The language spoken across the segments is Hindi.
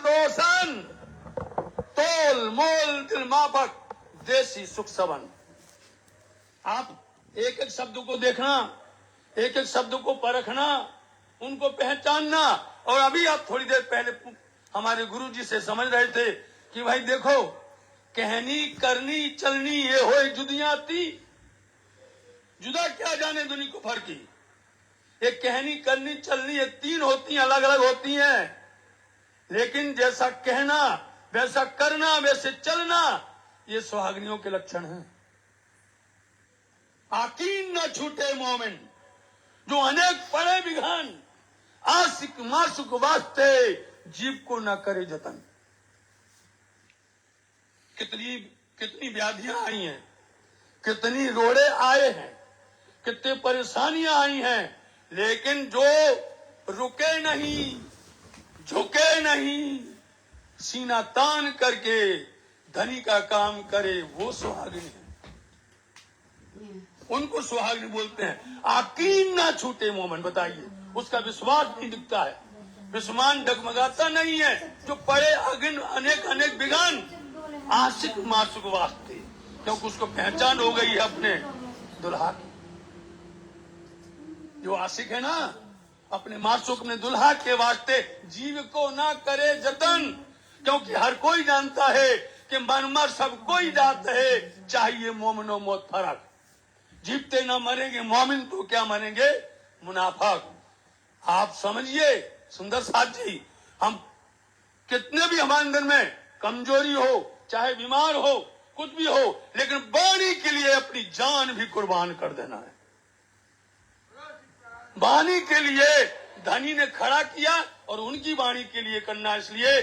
रोशन, तोल मोल दिल माफक, देसी सुख सबन। आप एक एक शब्द को देखना, एक एक शब्द को परखना, उनको पहचानना। और अभी आप थोड़ी देर पहले हमारे गुरु जी से समझ रहे थे कि भाई देखो, कहनी करनी चलनी ये हो जुदियाती, जुदा क्या जाने दुनिया को फर्की। एक कहनी करनी चलनी ये तीन होती हैं, अलग अलग होती हैं, लेकिन जैसा कहना वैसा करना वैसे चलना, ये सुहागनियों के लक्षण हैं। आकीन न छूटे मोमिन, जो अनेक पड़े बिघान, आशिक मासुक वास्ते जीव को न करे जतन। कितनी कितनी व्याधियां आई हैं, कितनी रोड़े आए हैं, कितनी परेशानियां आई हैं, लेकिन जो रुके नहीं, झुके नहीं, सीना तान करके धनी का काम करे, वो सुहागिन है। उनको सुहागिन बोलते हैं। आकीन ना छूटे मोमन, बताइए, उसका विश्वास नहीं दिखता है, विश्वास डगमगाता नहीं है, जो पड़े अगिन अनेक अनेक बिगान, आशिक मासुक वास्ते, क्योंकि उसको पहचान हो गई है अपने दुल्हा की। जो आशिक है ना, अपने मासुक अपने दुल्हा के वास्ते जीव को ना करे जतन, क्योंकि हर कोई जानता है कि मनमर सब कोई जात है, चाहिए मोमिनो मौत फरक। जीवते ना मरेंगे मोमिन तो क्या मरेंगे मुनाफक। आप समझिए सुंदर साथ जी, हम कितने भी हमारे अंदर में कमजोरी हो, चाहे बीमार हो, कुछ भी हो, लेकिन वाणी के लिए अपनी जान भी कुर्बान कर देना है। वाणी के लिए धनी ने खड़ा किया और उनकी वाणी के लिए करना। इसलिए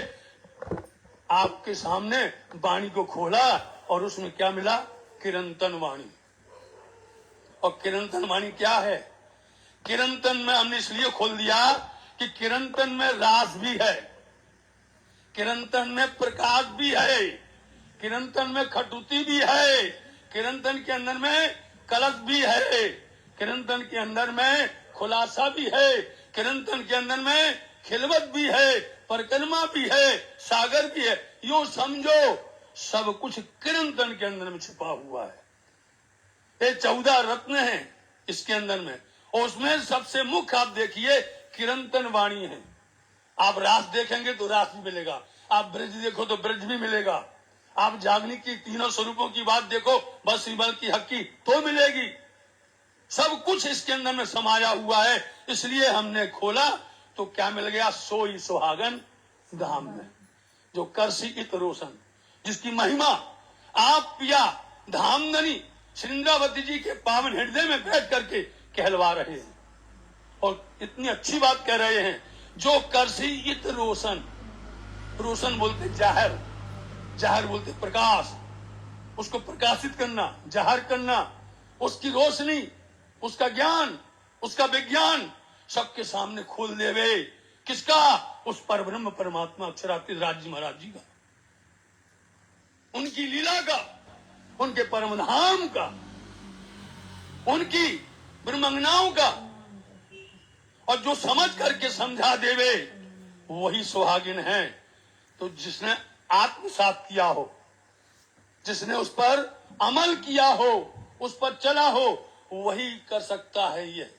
आपके सामने वाणी को खोला और उसमें क्या मिला? किरंतन वाणी। और किरंतन वाणी क्या है? किरंतन में हमने इसलिए खोल दिया कि किरंतन में रास भी है, किरंतन में प्रकाश भी है, किरंतन में खटुती भी है, किरंतन के अंदर में कलश भी है, किरंतन के अंदर में खुलासा भी है, किरंतन के अंदर में खिलवत भी है, परिक्रमा भी है, सागर भी है। यूं समझो सब कुछ किरंतन के अंदर में छिपा हुआ है। ये 14 रत्न हैं इसके अंदर में, और उसमें सबसे मुख्य आप देखिए किरंतन वाणी है। आप रास देखेंगे तो रास भी मिलेगा, आप ब्रज देखो तो ब्रज भी मिलेगा, आप जागनी की तीनों स्वरूपों की बात देखो, बस बल की हक्की तो मिलेगी। सब कुछ इसके अंदर में समाया हुआ है। इसलिए हमने खोला तो क्या मिल गया? सोई सुहागन धाम में, जो करसी इत रोशन, जिसकी महिमा आप पिया धामधनी श्रृंगावती जी के पावन हृदय में बैठ करके कहलवा रहे हैं। और इतनी अच्छी बात कह रहे हैं, जो करसी इत रोशन, रोशन बोलते जाहिर, जाहिर बोलते प्रकाश, उसको प्रकाशित करना, जाहिर करना, उसकी रोशनी, उसका ज्ञान, उसका विज्ञान सबके सामने खोल देवे। किसका? उस परब्रह्म परमात्मा अक्षरातीत राज्य महाराज जी का, उनकी लीला का, उनके परम धाम का, उनकी ब्रह्मंगनाओं का। और जो समझ करके समझा देवे वही सुहागिन है। तो जिसने आत्मसात किया हो, जिसने उस पर अमल किया हो, उस पर चला हो, वही कर सकता है, ये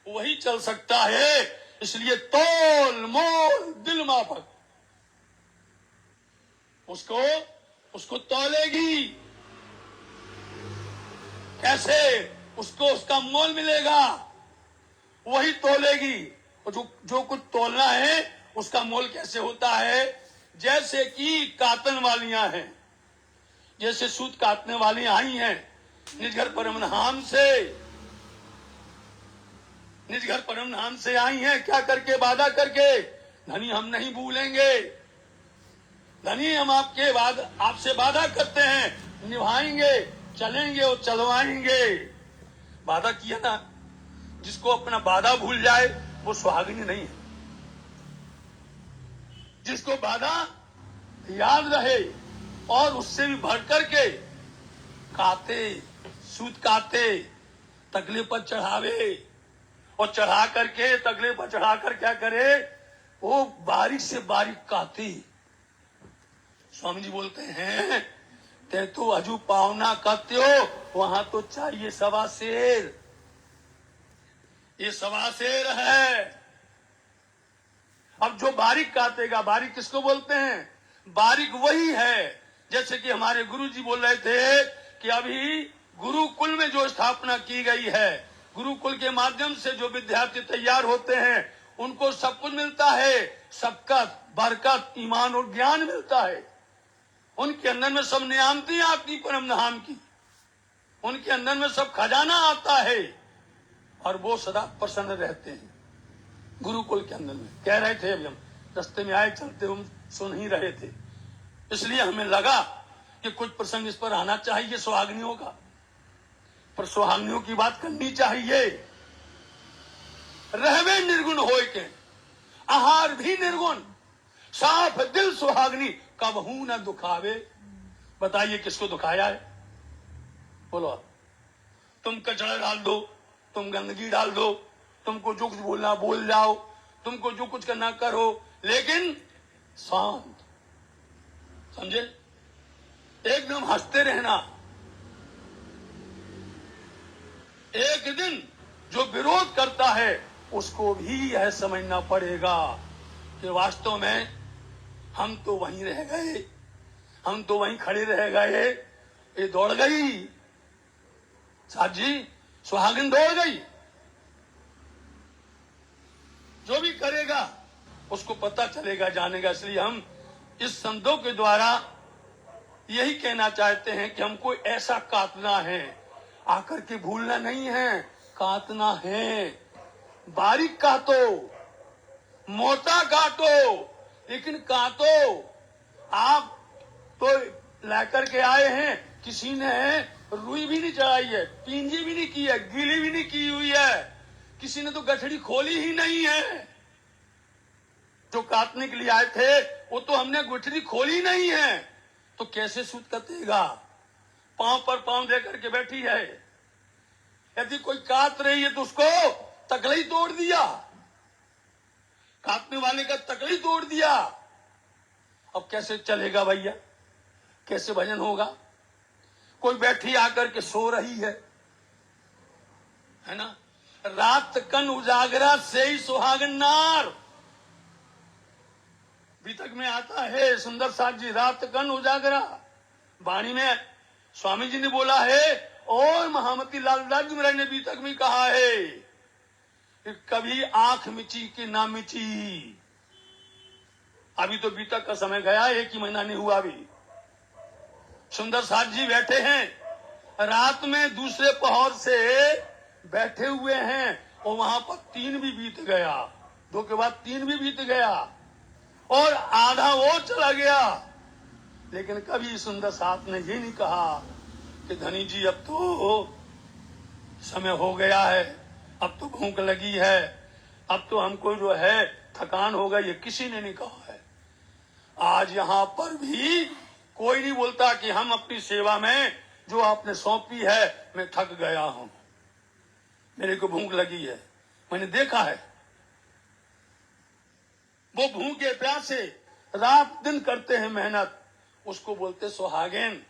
वही चल सकता है। इसलिए तोल मोल दिल माफक, उसको तौलेगी कैसे? उसको उसका मोल मिलेगा, वही तोलेगी। और जो कुछ तोलना है उसका मोल कैसे होता है? जैसे कि कातन वालियां हैं, जैसे सूत काटने वाली आई हैं, निज घर परम धाम से आई हैं, क्या करके? वादा करके, धनी हम नहीं भूलेंगे, धनी हम आपसे वादा करते हैं, निभाएंगे, चलेंगे और चलवाएंगे। वादा किया ना, जिसको अपना वादा भूल जाए वो सुहागिनी नहीं है। जिसको वादा याद रहे और उससे भी बढ़ करके काते, सूत काते, तगले पर चढ़ावे, और चढ़ा करके तगले पर चढ़ाकर क्या करे? वो बारीक से बारीक काती, स्वामी जी बोलते हैं ते तो अजू पावना कहते हो, वहां तो चाहिए सवा शेर। ये सवा शेर है। अब जो बारीक काटेगा, बारीक किसको बोलते हैं? बारीक वही है। जैसे कि हमारे गुरु जी बोल रहे थे कि अभी गुरुकुल में जो स्थापना की गई है, गुरुकुल के माध्यम से जो विद्यार्थी तैयार होते हैं उनको सब कुछ मिलता है, सबकत, बरकत, ईमान और ज्ञान मिलता है। उनके अंदर में सब नियामतें आती परम धाम की, उनके अंदर में सब खजाना आता है और वो सदा प्रसन्न रहते हैं गुरुकुल के अंदर में। कह रहे थे, अभी हम रास्ते में आए, चलते हम सुन ही रहे थे, इसलिए हमें लगा कि कुछ प्रसंग इस पर आना चाहिए सुहागनियों का, पर सुहागनियों की बात करनी चाहिए। रहवे निर्गुण होय के, आहार भी निर्गुण, साफ दिल सुहागनी कबहू न दुखावे। बताइए किसको दुखाया है? बोलो। तुम कचरा डाल दो, तुम गंदगी डाल दो, तुमको जो कुछ बोलना बोल जाओ, तुमको जो कुछ करना करो, लेकिन शांत, समझे, एकदम हंसते रहना। एक दिन जो विरोध करता है उसको भी यह समझना पड़ेगा कि वास्तव में हम तो वहीं रह गए, हम तो वहीं खड़े रह गए, ये दौड़ गई साहब जी, सुहागिन दौड़ गई। जो भी करेगा उसको पता चलेगा, जानेगा। इसलिए हम इस संतों के द्वारा यही कहना चाहते हैं कि हमको ऐसा काटना है, आकर के भूलना नहीं है, काटना है। बारीक काटो, मोटा काटो, लेकिन काटो। आप तो लेकर के आए हैं, किसी ने रुई भी नहीं चढ़ाई है, पींजी भी नहीं की है, गीली भी नहीं की हुई है, किसी ने तो गठड़ी खोली ही नहीं है। जो काटने के लिए आए थे वो तो हमने गठड़ी खोली नहीं है, तो कैसे सूत कटेगा? पांव पर पांव देकर के बैठी है। यदि कोई काट रही है तो उसको तकली तोड़ दिया, काटने वाले का तकली तोड़ दिया। अब कैसे चलेगा भैया? कैसे भजन होगा? कोई बैठी आकर के सो रही है ना? रात कन उजागरा से ही सुहागन नार, बीतक में आता है सुंदर साथ जी, रात कन उजागरा। वाणी में स्वामी जी ने बोला है, और महामती लाल दास महाराज ने बीतक में कहा है कि कभी आंख मिची कि ना मिची। अभी तो बीतक का समय गया, 1 ही महीना नहीं हुआ। अभी सुंदर साथ जी बैठे हैं, रात में दूसरे पहर से बैठे हुए हैं, और वहां पर 3 भी बीत गया, 2 के बाद 3 भी बीत गया, और आधा वो चला गया। लेकिन कभी सुंदर साथ ने ये नहीं कहा कि धनी जी अब तो समय हो गया है, अब तो भूख लगी है, अब तो हमको जो है थकान हो गई है, किसी ने नहीं कहा है। आज यहाँ पर भी कोई नहीं बोलता कि हम अपनी सेवा में जो आपने सौंपी है, मैं थक गया हूं, मेरे को भूख लगी है। मैंने देखा है, वो भूखे प्यासे रात दिन करते हैं मेहनत, उसको बोलते सुहागिन।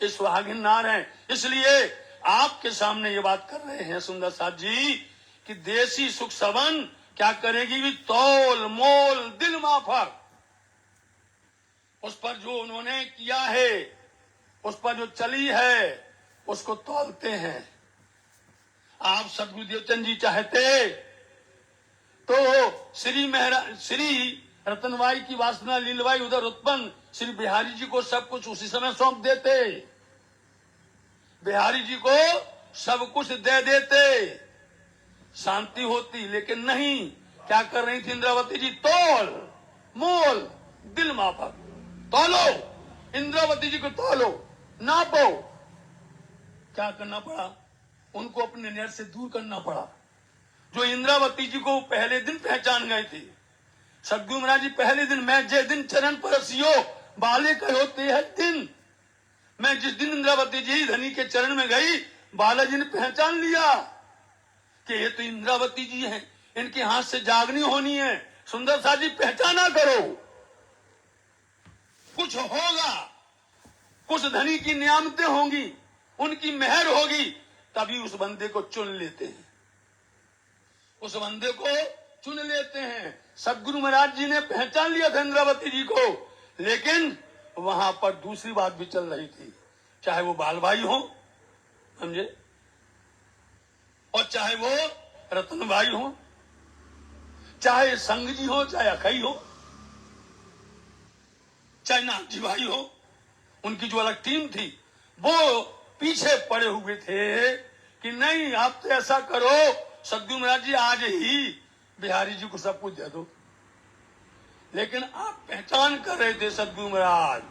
ये सुहागिन नार हैं। इसलिए आपके सामने ये बात कर रहे हैं सुंदर साथ जी कि देसी सुख सबन क्या करेगी भी, तौल मोल दिल माफक। उस पर जो उन्होंने किया है, उस पर जो चली है, उसको तौलते हैं। आप सदगुरु देवचंद जी चाहते तो श्री रतनबाई की वासना लीलबाई उधर उत्पन्न, श्री बिहारी जी को सब कुछ उसी समय सौंप देते, बिहारी जी को सब कुछ दे देते, शांति होती। लेकिन नहीं, क्या कर रही थी इंद्रावती जी? तौल मोल दिल माफक। तौलो, इंद्रावती जी को तौलो, नापो। क्या करना पड़ा? उनको अपने नजर से दूर करना पड़ा। जो इंद्रावती जी को पहले दिन पहचान गए थे, सदगुरु महाराज जी पहले दिन, मैं जे दिन चरण परसियो बाले कहो ते है दिन, मैं जिस दिन इंद्रावती जी धनी के चरण में गई, बालाजी ने पहचान लिया कि ये तो इंद्रावती जी हैं, इनके हाथ से जागनी होनी है। सुंदर साथ जी पहचाना करो, कुछ होगा, कुछ धनी की नियामतें होंगी, उनकी मेहर होगी, तभी उस बंदे को चुन लेते हैं, उस बंदे को चुन लेते हैं। सदगुरु महाराज जी ने पहचान लिया था इंद्रावती जी को, लेकिन वहां पर दूसरी बात भी चल रही थी, चाहे वो बाल भाई हो, समझे, और चाहे वो रतन भाई हो, चाहे संग जी हो, चाहे अखई हो, चाहे नाथजी भाई हो, उनकी जो अलग टीम थी, वो पीछे पड़े हुए थे कि नहीं, आप तो ऐसा करो सदगुरु महाराज जी आज ही बिहारी जी को सब कुछ दे दो। लेकिन आप पहचान कर रहे थे सदगुरु महाराज,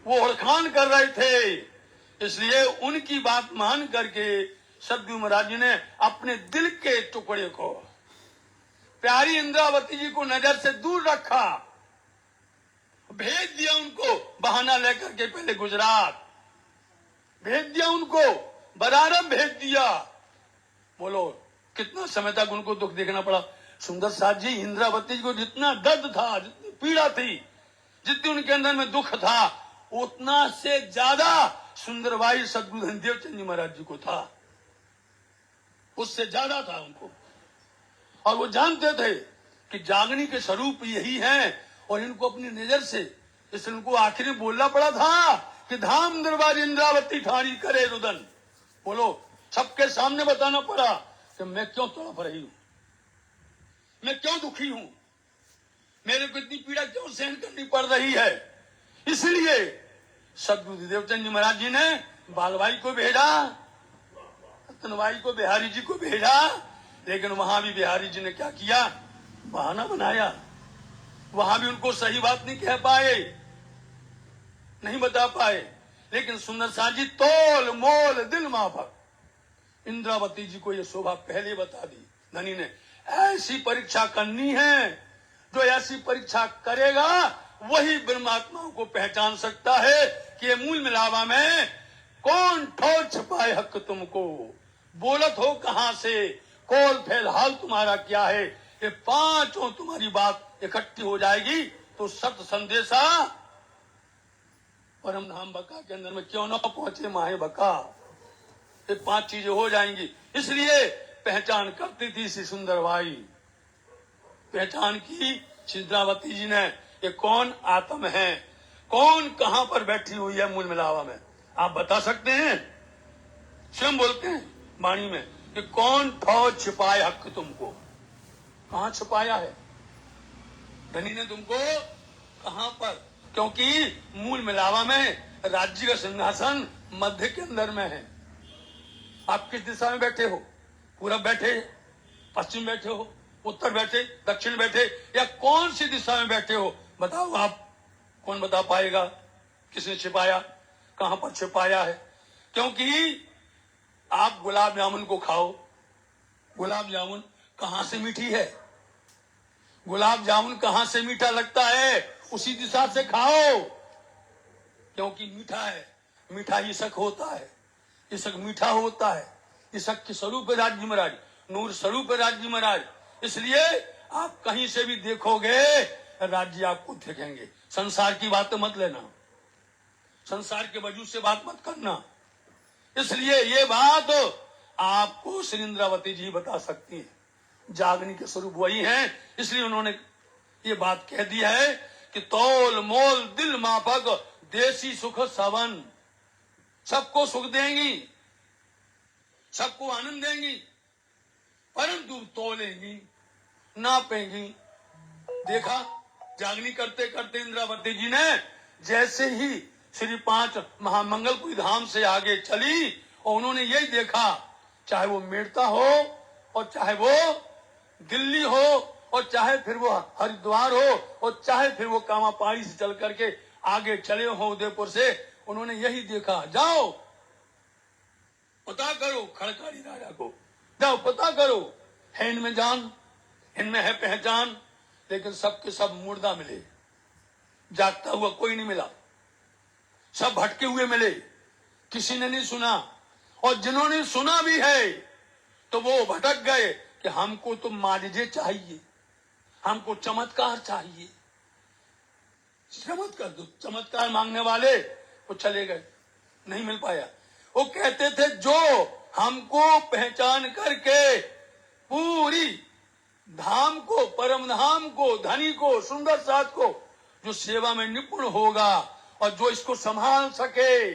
वो ओळखान कर रहे थे, इसलिए उनकी बात मान करके सदगुरु महाराज जी ने अपने दिल के टुकड़े को, प्यारी इंद्रावती जी को नजर से दूर रखा, भेज दिया उनको बहाना लेकर के, पहले गुजरात भेज दिया उनको, बरारब भेज दिया। बोलो कितना समय तक उनको दुख देखना पड़ा। सुंदर साथ जी, इंद्रावती जी को जितना दर्द था, जितनी पीड़ा थी, जितनी उनके अंदर में दुख था, उतना से ज्यादा सुंदरबाई सदगुरु धनदेव चंद जी महाराज जी को था, उससे ज्यादा था उनको। और वो जानते थे कि जागनी के स्वरूप यही है, और इनको अपनी नजर से, इसलिए उनको आखिर में बोलना पड़ा था कि धाम दरबार इंद्रावती ठाणी करे रुदन। बोलो, सबके सामने बताना पड़ा कि मैं क्यों तड़प रही हूं, मैं क्यों दुखी हूं, मेरे को इतनी पीड़ा क्यों सहन करनी पड़ रही है। इसलिए सदगुरु देवचंद जी महाराज जी ने बालभाई को भेजा, रतनभाई को, बिहारी जी को भेजा, लेकिन वहां भी बिहारी जी ने क्या किया, बहाना बनाया। वहां भी उनको सही बात नहीं कह पाए, नहीं बता पाए। लेकिन सुंदर साथ जी तोल मोल दिल माफक, इंद्रावती जी को यह शोभा पहले बता दी धनी ने, ऐसी परीक्षा करनी है, जो ऐसी परीक्षा करेगा वही ब्रह्मात्माओं को पहचान सकता है कि ये मूल मिलावा में कौन ठोर छुपाए हक तुमको, बोलत हो कहां से, कौल फैल हाल तुम्हारा क्या है। ये पांचों तुम्हारी बात इकट्ठी हो जाएगी तो सत्य संदेशा परम धाम बका के अंदर में क्यों ना पहुंचे माहे बका, ये पांच चीजें हो जाएंगी। इसलिए पहचान करती थी श्री सुंदर भाई, पहचान की इंद्रावती जी ने, ये कौन आत्म है, कौन कहां पर बैठी हुई है मूल मिलावा में, आप बता सकते हैं। स्वयं बोलते हैं वाणी में कि कौन ठौर छिपाए हक तुमको, कहां छिपाया है धनी ने तुमको, कहां पर, क्योंकि मूल मिलावा में राज्य का सिंहासन मध्य के अंदर में है। आप किस दिशा में बैठे हो, पूरब बैठे, पश्चिम बैठे हो, उत्तर बैठे, दक्षिण बैठे, या कौन सी दिशा में बैठे हो, बताओ आप, कौन बता पाएगा किसने छिपाया, कहां पर छिपाया है। क्योंकि आप गुलाब जामुन को खाओ, गुलाब जामुन कहां से मीठी है, गुलाब जामुन कहां से मीठा लगता है, उसी दिशा से खाओ, क्योंकि मीठा है, मीठा ही शक होता है, इसक मीठा होता है, इसक के स्वरूप है राज्य महाराज, नूर स्वरूप है राज्य महाराज। इसलिए आप कहीं से भी देखोगे राज्य आपको दिखेंगे। संसार की बातें मत लेना, संसार के वजूद से बात मत करना। इसलिए ये बात आपको श्री इंद्रावती जी बता सकती है, जागनी के स्वरूप वही हैं। इसलिए उन्होंने ये बात कह दी है कि तौल मोल दिल माफक देसी सुख सवन, सबको सुख देंगी, सबको आनंद देंगी, परंतु तोलेंगी, नापेंगी। देखा, जागनी करते करते इंद्रावती जी ने जैसे ही श्री 5 महामंगलपुरी धाम से आगे चली, और उन्होंने यही देखा, चाहे वो मेड़ता हो, और चाहे वो दिल्ली हो, और चाहे फिर वो हरिद्वार हो, और चाहे फिर वो कामापाड़ी से चल करके आगे चले हो उदयपुर से, उन्होंने यही देखा, जाओ पता करो खड़काली राजा को, जाओ पता करो, है इनमें जान, इनमें है पहचान। लेकिन सबके सब मुर्दा मिले, जागता हुआ कोई नहीं मिला, सब भटके हुए मिले, किसी ने नहीं सुना, और जिन्होंने सुना भी है तो वो भटक गए कि हमको तो मालिजे चाहिए, हमको चमत्कार चाहिए, चमत्कार मांगने वाले वो चले गए, नहीं मिल पाया। वो कहते थे जो हमको पहचान करके पूरी धाम को, परम धाम को, धनी को, सुंदर साथ को, जो सेवा में निपुण होगा और जो इसको संभाल सके,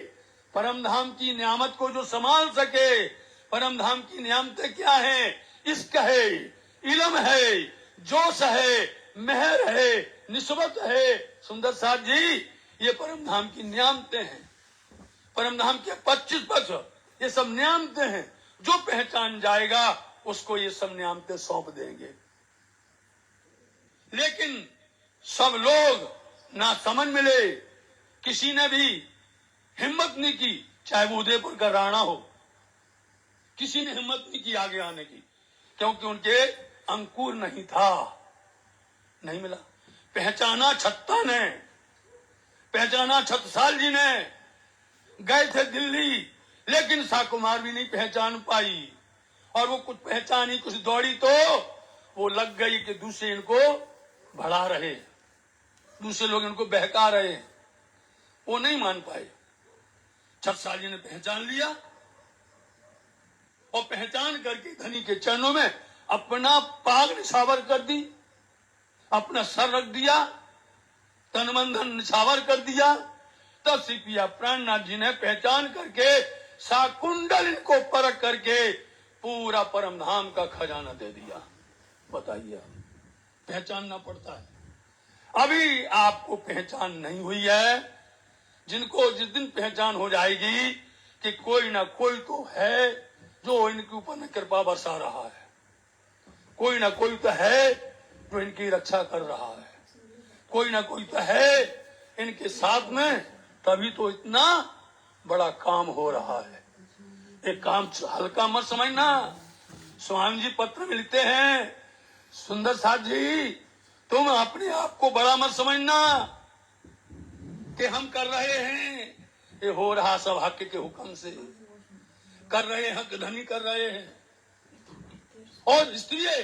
परम धाम की नियामत को जो संभाल सके। परम धाम की नियामतें क्या है? इश्क है, इल्म है, जोश है, मेहर है, निस्बत है। सुंदर साथ जी, ये परम धाम की नियामतें हैं, परम धाम के 25 पक्ष, ये सब नियामतें हैं। जो पहचान जाएगा उसको ये सब नियामतें सौंप देंगे। लेकिन सब लोग ना समझ मिले, किसी ने भी हिम्मत नहीं की, चाहे वो उदयपुर का राणा हो, किसी ने हिम्मत नहीं की आगे आने की, क्योंकि उनके अंकुर नहीं था, नहीं मिला। पहचाना छत्ता ने, पहचाना छत्रसाल जी ने, गए थे दिल्ली, लेकिन साकुमार भी नहीं पहचान पाई। और वो कुछ पहचानी, कुछ दौड़ी तो वो लग गई कि दूसरे इनको बढ़ा रहे, दूसरे लोग इनको बहका रहे, वो नहीं मान पाए। छत्रसाल जी ने पहचान लिया और पहचान करके धनी के चरणों में अपना पाग निछावर कर दी, अपना सर रख दिया, तन मन धन निछावर कर दिया। तब सिपिया प्राणनाथ जी ने पहचान करके साकुंडल इनको परख करके पूरा परम धाम का खजाना दे दिया। बताइए, पहचानना पड़ता है। अभी आपको पहचान नहीं हुई है, जिनको जिस दिन पहचान हो जाएगी कि कोई ना कोई तो है जो इनके ऊपर में कृपा बरसा रहा है, कोई ना कोई तो है जो इनकी रक्षा कर रहा है, कोई ना कोई तो है इनके साथ में, तभी तो इतना बड़ा काम हो रहा है। एक काम हल्का मत समझना। स्वामी जी पत्र में लिखते हैं, सुंदर साथ जी तुम अपने आप को बड़ा मत समझना कि हम कर रहे हैं, ये हो रहा सब हक के हुक्म से कर रहे हैं, हक धनी कर रहे हैं। और इसलिए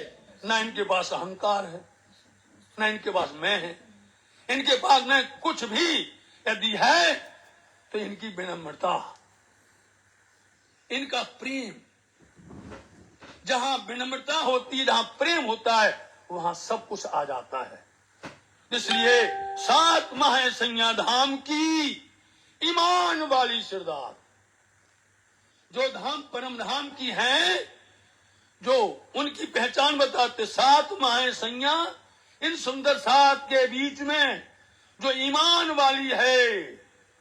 ना इनके पास अहंकार है, ना इनके पास मैं है, इनके पास में कुछ भी यदि है तो इनकी विनम्रता, इनका प्रेम। जहां विनम्रता होती है, जहां प्रेम होता है, वहां सब कुछ आ जाता है। इसलिए 7 माह सैया धाम की ईमान वाली सरदार, जो धाम परम धाम की हैं, जो उनकी पहचान बताते 7 माह सैया, इन सुंदर सात के बीच में जो ईमान वाली है,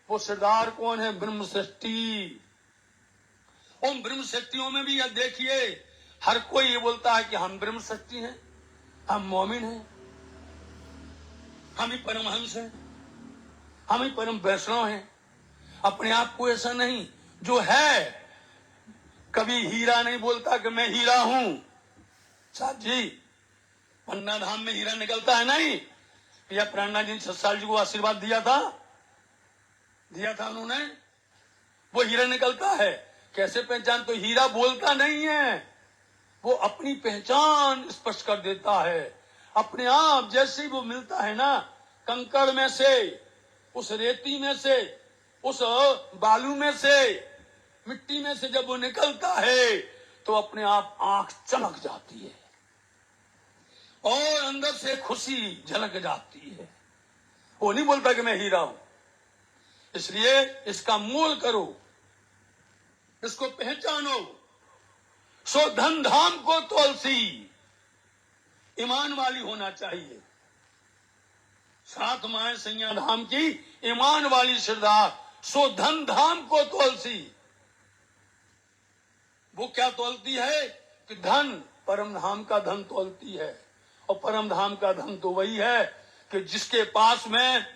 वो सरदार कौन है? ब्रह्म सृष्टि। उन ब्रह्म शक्तियों में भी यह देखिए, हर कोई ये बोलता है कि हम ब्रह्म शक्ति हैं, हम मोमिन हैं, हम ही परमहंस हैं, हम ही परम वैष्णव हैं। अपने आप को ऐसा नहीं, जो है कभी हीरा नहीं बोलता कि मैं हीरा हूं। साथ जी, पन्ना धाम में हीरा निकलता है नहीं? या प्राणनाथ जी ने छत्रसाल जी को आशीर्वाद दिया था उन्होंने, वो हीरा निकलता है। कैसे पहचान? तो हीरा बोलता नहीं है, वो अपनी पहचान स्पष्ट कर देता है अपने आप। जैसे ही वो मिलता है ना, कंकड़ में से, उस रेती में से, उस बालू में से, मिट्टी में से जब वो निकलता है तो अपने आप आंख चमक जाती है और अंदर से खुशी झलक जाती है। वो नहीं बोलता कि मैं हीरा हूं। इसलिए इसका मोल करो, इसको पहचानो। सो धन धाम को तुलसी, ईमान वाली होना चाहिए। 7 माह सैया धाम की ईमान वाली सरदार, सो धन धाम को तुलसी। वो क्या तोलती है? कि धन, परम धाम का धन तोलती है। और परम धाम का धन तो वही है कि जिसके पास में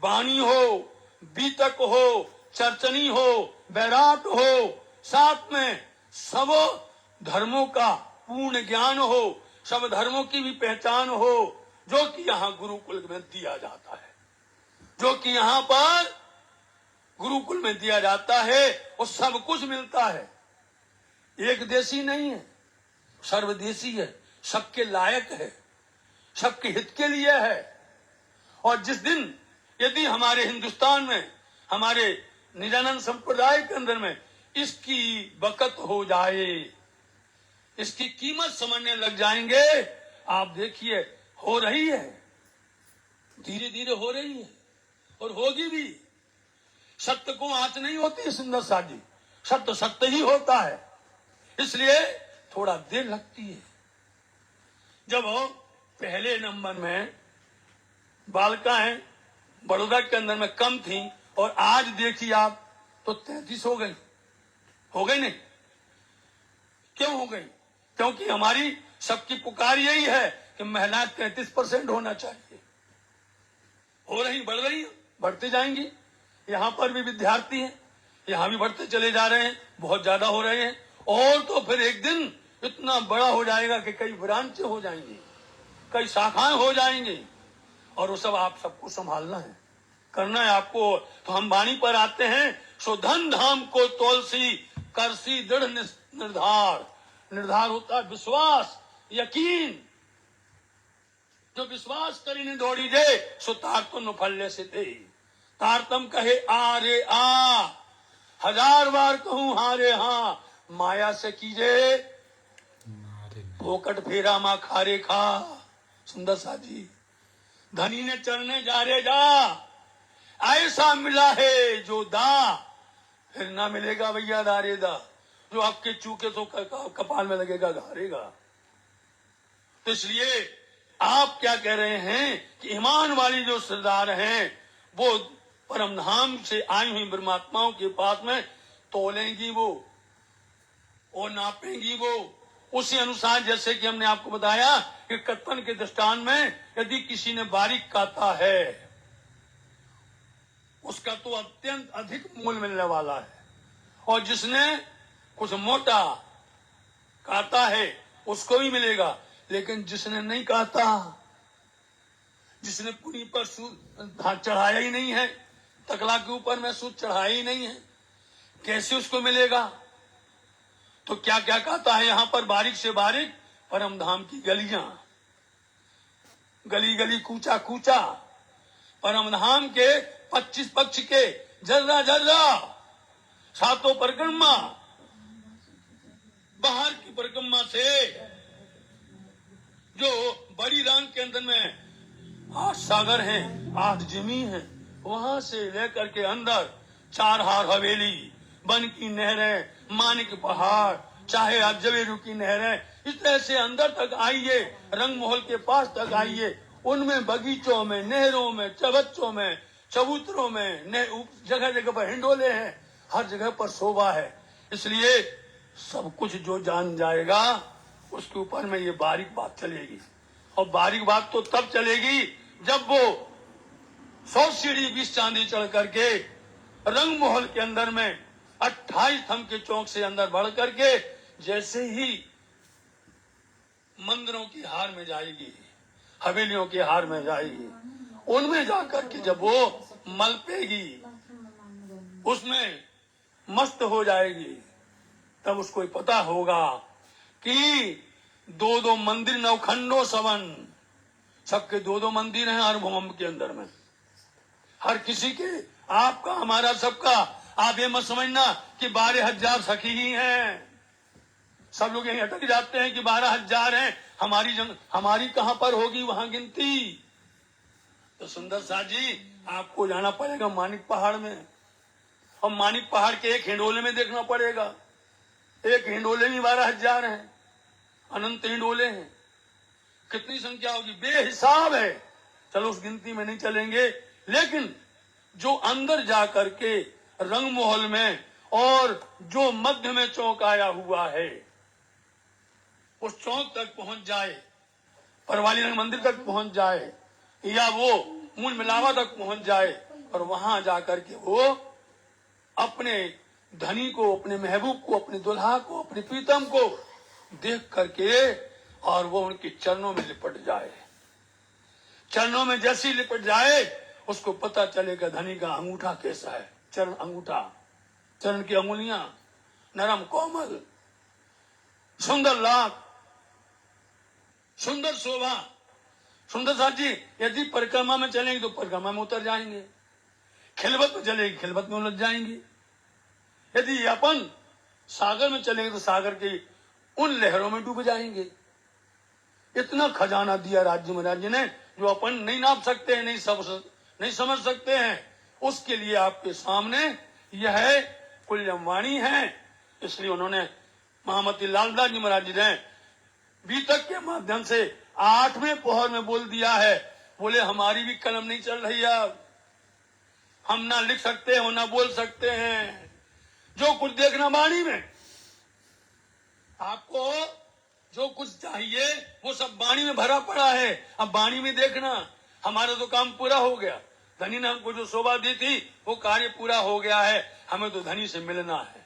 वाणी हो, बीतक हो, चर्चनी हो, बैराट हो, साथ में सब धर्मों का पूर्ण ज्ञान हो, सब धर्मों की भी पहचान हो, जो कि यहाँ गुरुकुल में दिया जाता है, जो कि यहाँ पर गुरुकुल में दिया जाता है, वो सब कुछ मिलता है। एक देशी नहीं है, सर्वदेशी है, सबके लायक है, सबके हित के लिए है। और जिस दिन यदि हमारे हिंदुस्तान में, हमारे निजानंद संप्रदाय के अंदर में इसकी बकत हो जाए, इसकी कीमत समझने लग जाएंगे, आप देखिए हो रही है, धीरे धीरे हो रही है और होगी भी। सत्य को आंच नहीं होती सुंदर साथ जी, सत्य सत्य ही होता है, इसलिए थोड़ा देर लगती है। जब पहले नंबर में बालिकाएं बड़ौदा के अंदर में कम थी और आज देखिए आप तो 33 हो गई नहीं? क्यों हो गई? क्योंकि हमारी सबकी पुकार यही है कि महिलाएं 33% होना चाहिए। हो रही, बढ़ रही, बढ़ते जाएंगी। यहाँ पर भी विद्यार्थी हैं, यहाँ भी बढ़ते चले जा रहे हैं, बहुत ज्यादा हो रहे हैं, और तो फिर एक दिन इतना बड़ा हो जाएगा कि कई ब्रांचें हो जाएंगी, कई शाखाएं हो जाएंगी, और वो सब आप सबको संभालना है, करना है आपको। तो हम वाणी पर आते हैं, सो धन धाम को तोलसी करसी दृढ़ निर्धार। निर्धार होता है विश्वास, यकीन। जो विश्वास करी ने दौड़ी जे सो तारतम फल्ले से थे। तारतम कहे आ रे आ, 1000 बार कहूं हारे हाँ, माया से कीजे फोकट फेरा माँ खारे खा। सुंदर सा जी, धनी ने चढ़ने जा रे जा, ऐसा मिला है जो दा, फिर ना मिलेगा भैया दारे दा। जो आपके चूके तो कपाल में लगेगा, घारेगा। तो इसलिए आप क्या कह रहे हैं कि ईमान वाली जो सरदार हैं वो परम धाम से आई हुई ब्रह्मात्माओं के पास में तोलेंगी, वो नापेंगी, वो उसी अनुसार। जैसे कि हमने आपको बताया कि कत्तन के दृष्टान में यदि किसी ने बारीक काता है, उसका तो अत्यंत अधिक मूल्य मिलने वाला है, और जिसने कुछ मोटा काता है उसको भी मिलेगा। लेकिन जिसने नहीं काता, जिसने पुनी पर सूत चढ़ाया ही नहीं है, तकला के ऊपर में सूत चढ़ाया ही नहीं है, कैसे उसको मिलेगा? तो क्या क्या कहता है यहाँ पर, बारीक से बारीक परम धाम की गलियां, गली गली कूचा कूचा, परम धाम के 25 पक्ष के जर्रा जर्रा, सातों परिक्रमा, बाहर की परिक्रमा से जो बड़ी रांग के अंदर में 8 सागर हैं, 8 जमीन हैं, वहां से लेकर के अंदर 4 हार हवेली, बन की नहरें, मानिक पहाड़, चाहे अजवेरू की नहरें, इस तरह से अंदर तक आइए, रंग महल के पास तक आइए। उनमें बगीचों में, नहरों में, चबच्चों में, चबूतरों में, जगह जगह पर हिंडोले हैं, हर जगह पर शोभा है। इसलिए सब कुछ जो जान जाएगा उसके ऊपर में ये बारीक बात चलेगी। और बारीक बात तो तब चलेगी जब वो 100 सीढ़ी 20 चांदी चढ़ करके रंग महल के अंदर में 28 थम के चौक से अंदर बढ़ करके जैसे ही मंदिरों की हार में जाएगी, हवेलियों के हार में जाएगी, उनमें जाकर के जब वो मलपेगी, उसमें मस्त हो जाएगी, तब उसको पता होगा कि 2-2 मंदिर नवखंडो सवन, सबके 2-2 मंदिर हैं हर भूम के अंदर में, हर किसी के, आपका हमारा सबका। आप ये मत समझना कि 12,000 सखी ही हैं। सब लोग यही अटक जाते हैं कि 12,000 हैं, हमारी कहां पर होगी वहां गिनती। तो सुंदर सा जी, आपको जाना पड़ेगा मानिक पहाड़ में, और मानिक पहाड़ के एक हिंडोले में देखना पड़ेगा। एक हिंडोले में 12,000 हैं, अनंत हिंडोले हैं, कितनी संख्या होगी बेहिसाब है। चलो उस गिनती में नहीं चलेंगे, लेकिन जो अंदर जा करके रंग महल में और जो मध्य में चौक आया हुआ है, उस चौक तक पहुंच जाए, परवाली रंग मंदिर तक पहुंच जाए, या वो मूल मिलावा तक पहुंच जाए, और वहां जाकर के वो अपने धनी को, अपने महबूब को, अपने दुल्हा को, अपने प्रीतम को देख करके और वो उनके चरणों में लिपट जाए। चरणों में जैसी लिपट जाए उसको पता चलेगा धनी का अंगूठा कैसा है। चरण अंगूठा, चरण की अंगुलियां नरम कोमल, सुंदर लाख, सुंदर शोभा, सुंदर साथ जी यदि परिक्रमा में चलेंगे तो परिक्रमा में उतर जाएंगे, खिलवत में चलेंगे खिलवत में उलझ जाएंगे। यदि अपन सागर में चलेंगे तो सागर की उन लहरों में डूब जाएंगे। इतना खजाना दिया राज्य महाराज जी ने जो अपन नहीं नाप सकते हैं, नहीं समझ सकते हैं। उसके लिए आपके सामने यह कुल्लम वाणी है। इसलिए उन्होंने महामती लालदास जी महाराज जी ने बीतक के माध्यम से 8वें पहर में बोल दिया है। बोले हमारी भी कलम नहीं चल रही है, हम ना लिख सकते हैं ना बोल सकते हैं। जो कुछ देखना वाणी में, आपको जो कुछ चाहिए वो सब वाणी में भरा पड़ा है। अब वाणी में देखना, हमारा तो काम पूरा हो गया। धनी ने हमको जो शोभा दी थी वो कार्य पूरा हो गया है। हमें तो धनी से मिलना है।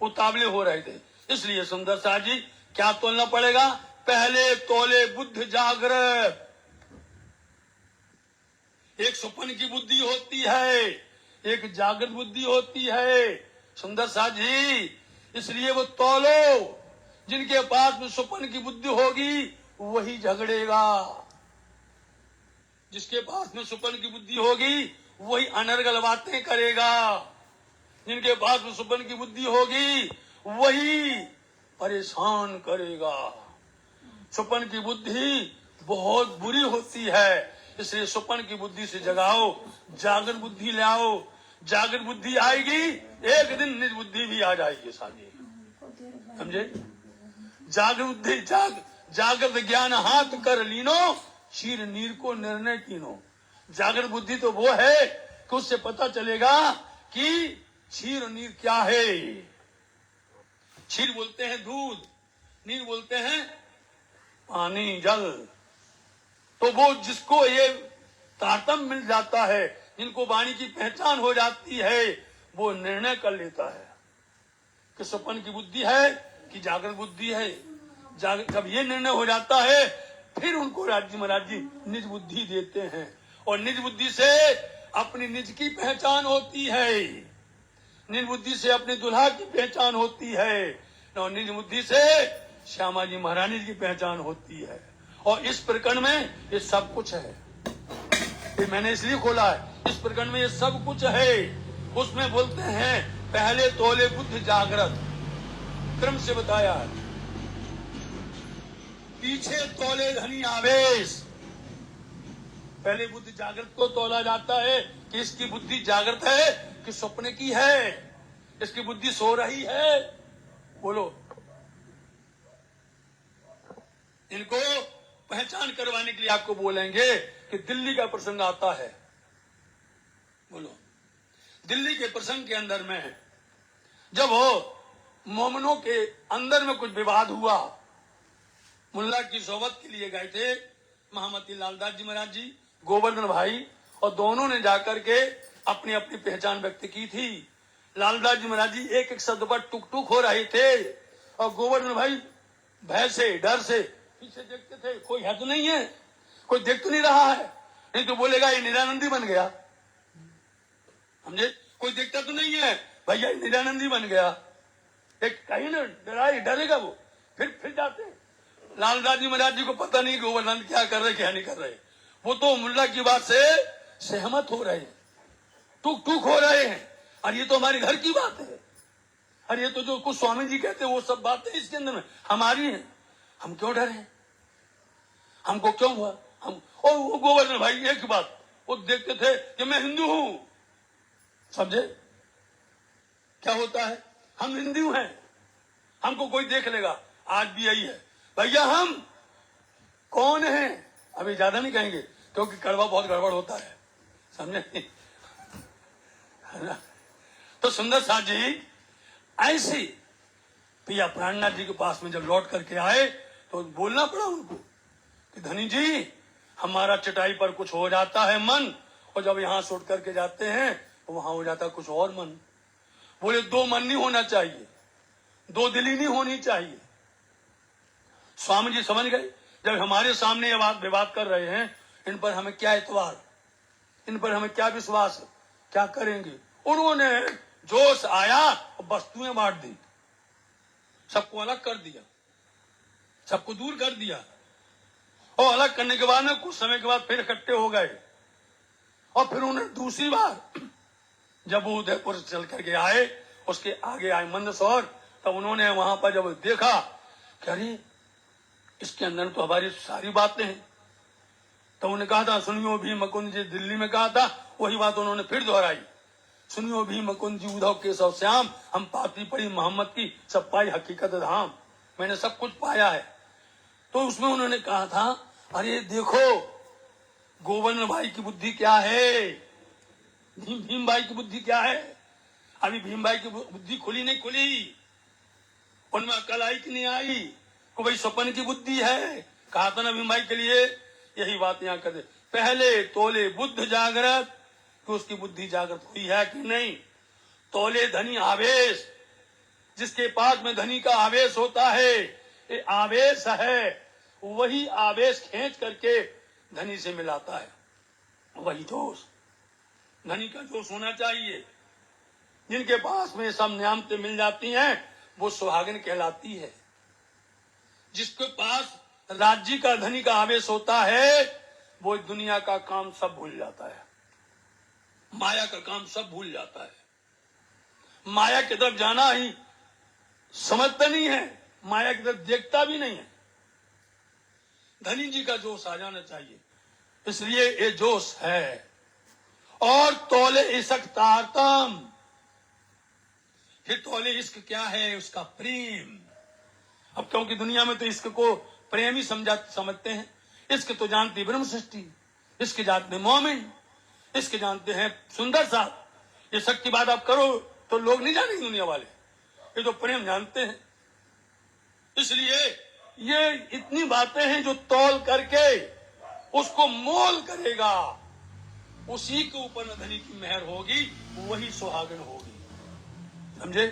उतावले हो रहे थे। इसलिए सुंदर साथ जी क्या तोलना पड़ेगा? पहले तोले बुद्ध जागृत। एक सुपन की बुद्धि होती है, एक जागृत बुद्धि होती है सुंदर साथ जी। इसलिए वो तोलो। जिनके पास में सुपन की बुद्धि होगी वही झगड़ेगा, जिसके पास में सुपन की बुद्धि होगी वही अनर्गल बातें करेगा, जिनके पास में सुपन की बुद्धि होगी वही परेशान करेगा। सुपन की बुद्धि बहुत बुरी होती है। इसलिए सुपन की बुद्धि से जगाओ, जागृत बुद्धि लाओ। जागृत बुद्धि आएगी एक दिन निज बुद्धि भी आ जाएगी साथी, समझे? जागृत बुद्धि जागृत ज्ञान हाथ कर लीनो, क्षीर नीर को निर्णय कीनो। जागृत बुद्धि तो वो है कि उससे पता चलेगा कि क्षीर नीर क्या है। क्षीर बोलते हैं दूध, नीर बोलते हैं पानी जल। तो वो जिसको ये तारतम्य मिल जाता है, जिनको वाणी की पहचान हो जाती है, वो निर्णय कर लेता है कि सपन की बुद्धि है कि जागृत बुद्धि है। जब ये निर्णय हो जाता है फिर उनको राज्य महाराज जी निज बुद्धि देते हैं। और निज बुद्धि से अपनी निज की पहचान होती है, निज बुद्धि से अपनी दुल्हा की पहचान होती है, और निज बुद्धि से श्यामा जी महारानी की पहचान होती है। और इस प्रकरण में ये सब कुछ है। ये मैंने इसलिए खोला है, इस प्रकरण में ये सब कुछ है। उसमें बोलते हैं पहले तोले बुद्ध जागृत, क्रम से बताया है। पीछे तोले धनी आवेश। पहले बुद्धि जागृत को तोला जाता है कि इसकी बुद्धि जागृत है कि सपने की है, इसकी बुद्धि सो रही है। बोलो, इनको पहचान करवाने के लिए आपको बोलेंगे कि दिल्ली का प्रसंग आता है। बोलो, दिल्ली के प्रसंग के अंदर में जब वो मोमनों के अंदर में कुछ विवाद हुआ, मुल्ला की सोबत के लिए गए थे महामती लालदास जी महाराज जी, गोवर्धन भाई, और दोनों ने जाकर के अपनी अपनी पहचान व्यक्त की थी। लालदास जी महाराज जी एक एक शब्द पर टुक टुक हो रहे थे और गोवर्धन भाई भय से डर से पीछे देखते थे। कोई है तो नहीं है, कोई देख तो नहीं रहा है, नहीं तो बोलेगा ये निरानंदी बन गया। समझे? कोई देखता तो नहीं है, भैया निरानंदी बन गया। एक कहीं ना डरेगा वो, फिर जाते। लालदास जी महाराज जी को पता नहीं गोवर्धन क्या कर रहे क्या नहीं कर रहे। वो तो मुल्ला की बात से सहमत हो रहे हैं, टूक टूक हो रहे हैं। और ये तो हमारे घर की बात है, और ये तो जो कुछ स्वामी जी कहते हैं वो सब बातें इसके अंदर में हमारी हैं। हम क्यों डरे, हमको क्यों हुआ? हम और वो गोवर्धन भाई एक बात वो देखते थे कि मैं हिंदू हूं। समझे क्या होता है? हम हिंदू हैं, हमको कोई देख लेगा। आज भी यही है भैया, हम कौन हैं अभी ज्यादा नहीं कहेंगे क्योंकि कड़वा बहुत गड़बड़ होता है, समझे? है ना? तो सुंदर साथ जी ऐसी पिया प्राणनाथ जी के पास में जब लौट करके आए तो बोलना पड़ा उनको कि धनी जी हमारा चटाई पर कुछ हो जाता है मन, और जब यहाँ से उठ करके जाते हैं तो वहां हो जाता है कुछ और मन। बोले दो मन नहीं होना चाहिए, दो दिली नहीं होनी चाहिए। स्वामी जी समझ गए जब हमारे सामने ये बात विवाद कर रहे हैं, इन पर हमें क्या एतबार, इन पर हमें क्या विश्वास, क्या करेंगे। उन्होंने जोश आया और वस्तुएं बांट दी, सबको अलग कर दिया, सबको दूर कर दिया। और अलग करने के बाद में कुछ समय के बाद फिर इकट्ठे हो गए। और फिर उन्होंने दूसरी बार जब वो उदयपुर चल करके आए, उसके आगे आए मंदसौर, तब उन्होंने वहां पर जब देखा कि अरे इसके अंदर तो हमारी सारी बातें हैं, तो उन्होंने कहा था सुनियो भी मुकुंद जी, दिल्ली में कहा था, वही बात उन्होंने फिर दोहराई। सुनियो भी मुकुंद जी उद्धव केशव श्याम, हम पाती पड़ी मोहम्मद की, सब पाई हकीकत धाम। मैंने सब कुछ पाया है। तो उसमें उन्होंने कहा था अरे देखो गोवर्धन भाई की बुद्धि क्या है, भीम भाई की बुद्धि क्या है। अभी भीम भाई की बुद्धि खुली नहीं खुली, उनमें अकल आई कि नहीं आई, को भाई स्वप्न की बुद्धि है। कहा था ना भीम भाई के लिए, यही बात यहाँ कर दे। पहले तोले बुद्ध जागृत, कि उसकी बुद्धि जागृत हुई है कि नहीं। तोले धनी आवेश, जिसके पास में धनी का आवेश होता है, ये आवेश है, वही आवेश खींच करके धनी से मिलाता है। वही जोश, धनी का जोश होना चाहिए। जिनके पास में सब न्यामतें मिल जाती हैं, वो सुहागिन कहलाती है। जिसके पास राज्य का धनी का आवेश होता है, वो दुनिया का काम सब भूल जाता है, माया का काम सब भूल जाता है। माया की तरफ जाना ही समझता नहीं है, माया की तरफ देखता भी नहीं है। धनी जी का जोश आ जाना चाहिए, इसलिए ये जोश है। और तौले इश्क तारतम, फिर तौले इश्क क्या है, उसका प्रेम। अब क्योंकि दुनिया में तो इश्क को प्रेम ही समझते हैं। इश्क तो जानती ब्रह्म सृष्टि, इश्क जानते मोमिन, इश्क जानते हैं सुंदर सा। ये सब की बात आप करो तो लोग नहीं जानेंगे दुनिया वाले, ये तो प्रेम जानते हैं। इसलिए ये इतनी बातें हैं जो तौल करके उसको मोल करेगा, उसी के ऊपर धनी की मेहर होगी, वही सुहागन होगी। समझे।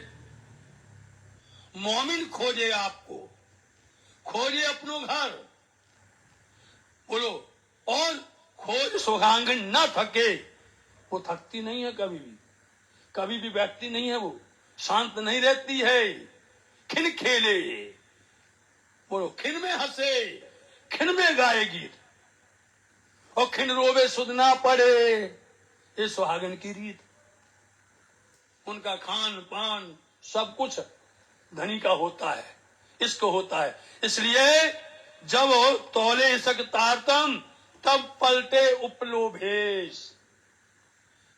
मोमिन खोजे आपको, खोजे अपनो घर, बोलो, और खोज सुहागन न थके। वो थकती नहीं है कभी भी बैठती नहीं है, वो शांत नहीं रहती है। खिन खेले, बोलो, खिन में हंसे, खिन में गाए गीत, और खिन रोवे सुध ना पड़े। ये सुहागन की रीत। उनका खान पान सब कुछ धनी का होता है, इसको होता है। इसलिए जब तौले इश्क तारतम, तब पलटे उपलोभेश।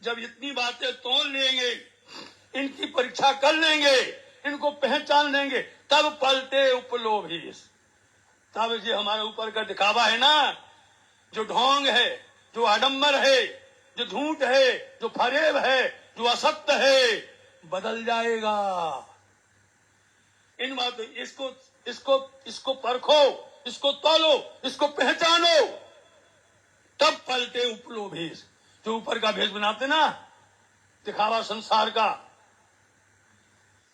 जब इतनी बातें तौल लेंगे, इनकी परीक्षा कर लेंगे, इनको पहचान लेंगे, तब पलटे उपलोभेश। तब ये हमारे ऊपर का दिखावा है ना, जो ढोंग है, जो आडंबर है, जो झूठ है, जो फरेब है, जो असत्य है, बदल जाएगा। इन बातों इसको परखो, इसको तौलो, इसको पहचानो, तब पलटे उपलोभेश। जो ऊपर का भेष बनाते ना, दिखावा संसार का।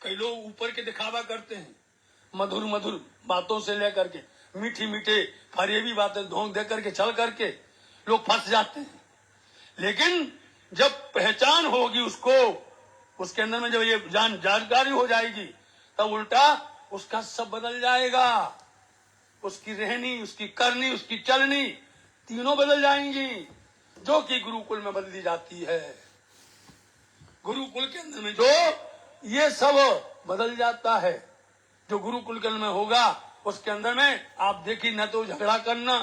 कई लोग ऊपर के दिखावा करते हैं, मधुर मधुर बातों से लेकर के, मीठी मीठे फरेबी बातें ढोंग दे करके, चल करके लोग फंस जाते हैं। लेकिन जब पहचान होगी उसको, उसके अंदर में जब ये जानकारी हो जाएगी, तब उल्टा उसका सब बदल जाएगा। उसकी रहनी, उसकी करनी, उसकी चलनी, तीनों बदल जाएंगी, जो कि गुरुकुल में बदली जाती है। गुरुकुल के अंदर में जो ये सब बदल जाता है, जो गुरुकुल के अंदर में होगा, उसके अंदर में आप देखिए, न तो झगड़ा करना,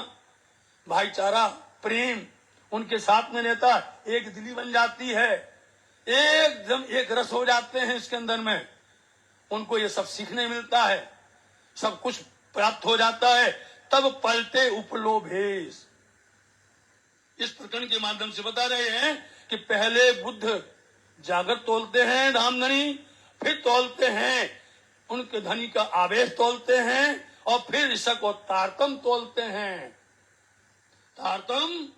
भाईचारा, प्रेम उनके साथ में रहता, एक दिली बन जाती है, एकदम एक रस हो जाते हैं इसके अंदर में। उनको ये सब सीखने मिलता है, सब कुछ प्राप्त हो जाता है। तब पलटे उपलोभेश। इस प्रकरण के माध्यम से बता रहे हैं कि पहले बुद्ध जागृत तोलते हैं धामधनी, फिर तोलते हैं उनके धनी का आवेश तोलते हैं, और फिर इश्क और तारतम तोलते हैं। तारतम,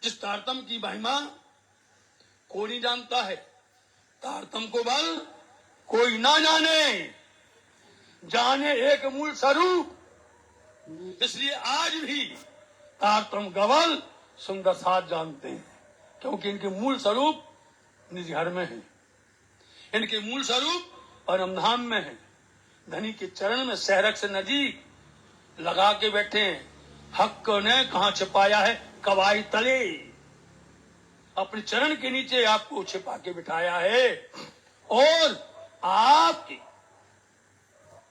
जिस तारतम की महिमा कोई नहीं जानता है, तारतम को बल कोई ना जाने, जाने एक मूल स्वरूप। इसलिए आज भी तारतम गवल सुंदर साथ जानते हैं, क्योंकि इनके मूल स्वरूप निज घर में है, इनके मूल स्वरूप परमधाम में है, धनी के चरण में, सहरक से नजीक। लगा के बैठे हैं। हक ने कहा छिपाया है? कवाई तले, अपने चरण के नीचे आपको छिपा के बिठाया है और आपकी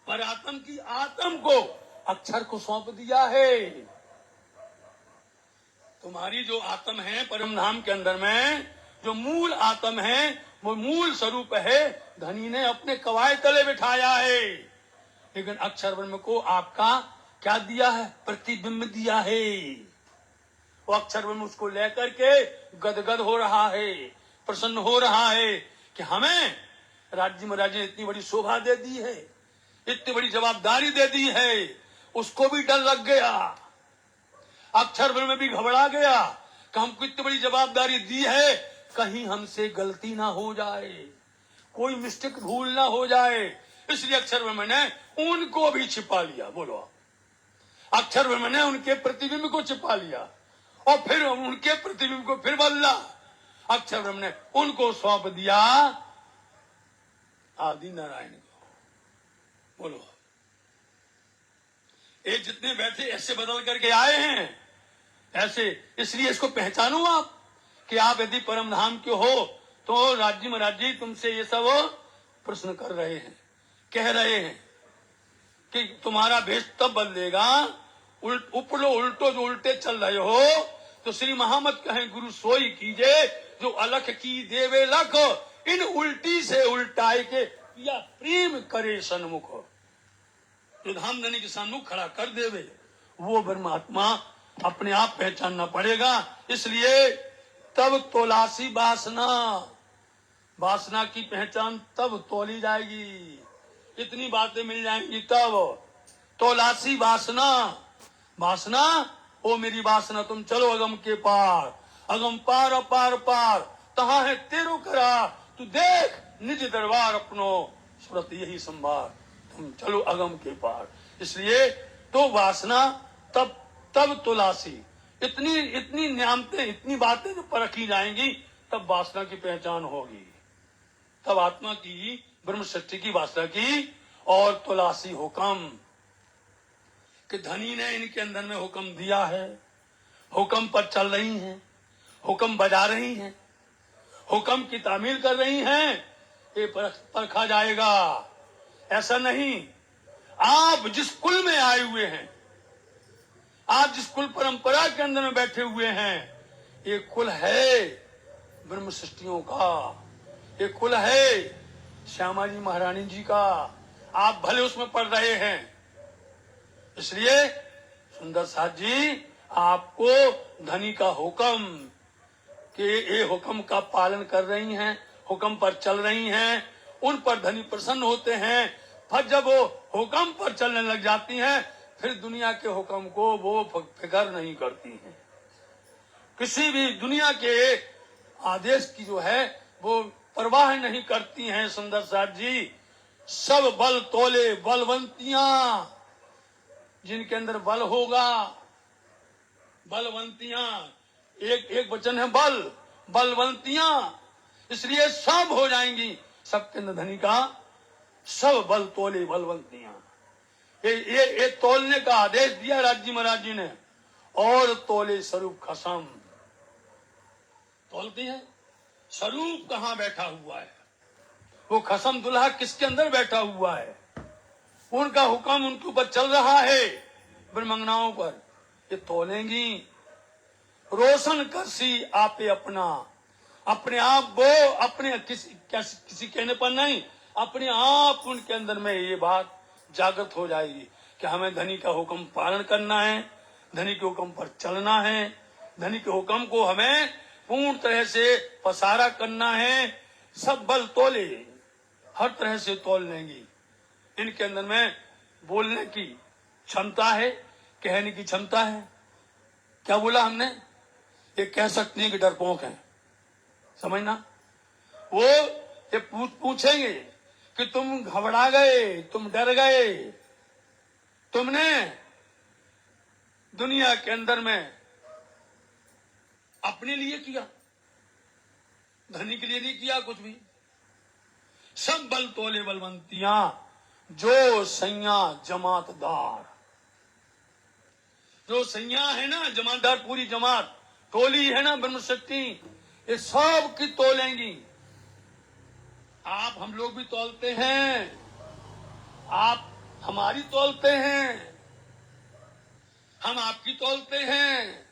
परात्म की आत्म को, अक्षर को सौंप दिया है। तुम्हारी जो आत्म है परम धाम के अंदर में, जो मूल आत्म है, वो मूल स्वरूप है, धनी ने अपने कवाय तले बिठाया है। लेकिन अक्षर ब्रह्म को आपका क्या दिया है? प्रतिबिंब दिया है। वो अक्षर ब्रह्म उसको लेकर के गदगद हो रहा है, प्रसन्न हो रहा है कि हमें राज्य महाराज ने इतनी बड़ी शोभा दे दी है, इतनी बड़ी जवाबदारी दे दी है। उसको भी डर लग गया, अक्षर ब्रह्म भी घबरा गया कि हमको इतनी बड़ी जवाबदारी दी है, कहीं हमसे गलती ना हो जाए, कोई मिस्टेक भूल ना हो जाए। इसलिए अक्षर ब्रह्म ने उनको भी छिपा लिया। बोलो, अक्षर ब्रह्म ने उनके प्रतिबिंब को छिपा लिया और फिर उनके प्रतिबिंब को फिर बदला। अक्षर ब्रह्म ने उनको सौंप दिया आदि नारायण को। बोलो, ये जितने बैठे ऐसे बदल करके आए हैं, ऐसे। इसलिए इसको पहचानो आप कि आप यदि परम धाम के हो तो राज्य महाराज जी तुमसे ये सब प्रश्न कर रहे हैं, कह रहे हैं कि तुम्हारा भेष तब बदलेगा, उपलो उल्टो जो उल्टे चल रहे हो। तो श्री महामत कहें गुरु सोई कीजे, जो अलख की देवे लख, इन उल्टी से उल्टाए के या प्रेम करे सन्मुख। जो धामधनी के सन्मुख खड़ा कर देवे, वो परमात्मा अपने आप पहचानना पड़ेगा। इसलिए तब तोलासी वासना, वासना की पहचान तब तोली जाएगी, इतनी बातें मिल जाएंगी तब। तोलासी वासना, वासना ओ मेरी वासना तुम चलो अगम के पार, अगम पार अपार पार, तहां है तेरो करा, तू देख निज दरबार अपनो, सुरत यही संभार, तुम चलो अगम के पार। इसलिए तो वासना तब तुलासी, इतनी न्यामतें, इतनी बातें जो परखी जाएंगी, तब वासना की पहचान होगी, तब आत्मा की, ब्रह्म सृष्टि की वासना की। और तुलासी हुक्म कि धनी ने इनके अंदर में हुक्म दिया है, हुक्म पर चल रही हैं, हुक्म बजा रही हैं, हुक्म की तामील कर रही हैं, ये परखा जाएगा। ऐसा नहीं, आप जिस कुल में आए हुए हैं, आप जिस कुल परंपरा के अंदर में बैठे हुए हैं, ये कुल है ब्रह्म सृष्टियों का, ये कुल है श्यामा जी महारानी जी का। आप भले उसमें पढ़ रहे हैं। इसलिए सुंदर साथ जी, आपको धनी का हुक्म कि ये हुक्म का पालन कर रही हैं, हुक्म पर चल रही हैं, उन पर धनी प्रसन्न होते हैं। फिर जब वो हुक्म पर चलने लग जाती हैं, फिर दुनिया के हुक्म को वो फिक्र नहीं करती हैं। किसी भी दुनिया के आदेश की जो है वो परवाह नहीं करती हैं। सुंदर साथ जी, सब बल तोले बलवंतियां, जिनके अंदर बल होगा, बलवंतियां, एक वचन है बल, बलवंतियां, इसलिए सब हो जाएंगी। सबके अंदर धनी का सब बल तोले बलवंतियां, ये तोलने का आदेश दिया राज्य महाराज जी ने। और तोले स्वरूप खसम, तोलती है स्वरूप कहाँ बैठा हुआ है, वो खसम दुल्हा किसके अंदर बैठा हुआ है, उनका हुक्म उनके ऊपर चल रहा है, ब्रह्मंगनाओं पर। ये तोलेंगी, रोशन करसी आपे अपना, अपने आप वो अपने किसी कहने पर नहीं, अपने आप उनके अंदर में ये बात जागृत हो जाएगी कि हमें धनी का हुक्म पालन करना है, धनी के हुक्म पर चलना है, धनी के हुक्म को हमें पूर्ण तरह से पसारा करना है। सब बल तोले, हर तरह से तोल लेंगी। इनके अंदर में बोलने की क्षमता है, कहने की क्षमता है। क्या बोला हमने? ये कह सकती है कि डरपोक है, समझना। वो ये पूछेंगे कि तुम घबरा गए, तुम डर गए, तुमने दुनिया के अंदर में अपने लिए किया, धनी के लिए नहीं किया कुछ भी। सब बल तोले बलवंतियां, जो सैया जमातदार, जो सैया है ना, जमादार, पूरी जमात टोली है ना ब्रह्मशक्ति, ये सब की तोलेंगी। आप हम लोग भी तोलते हैं, आप हमारी तोलते हैं, हम आपकी तोलते हैं।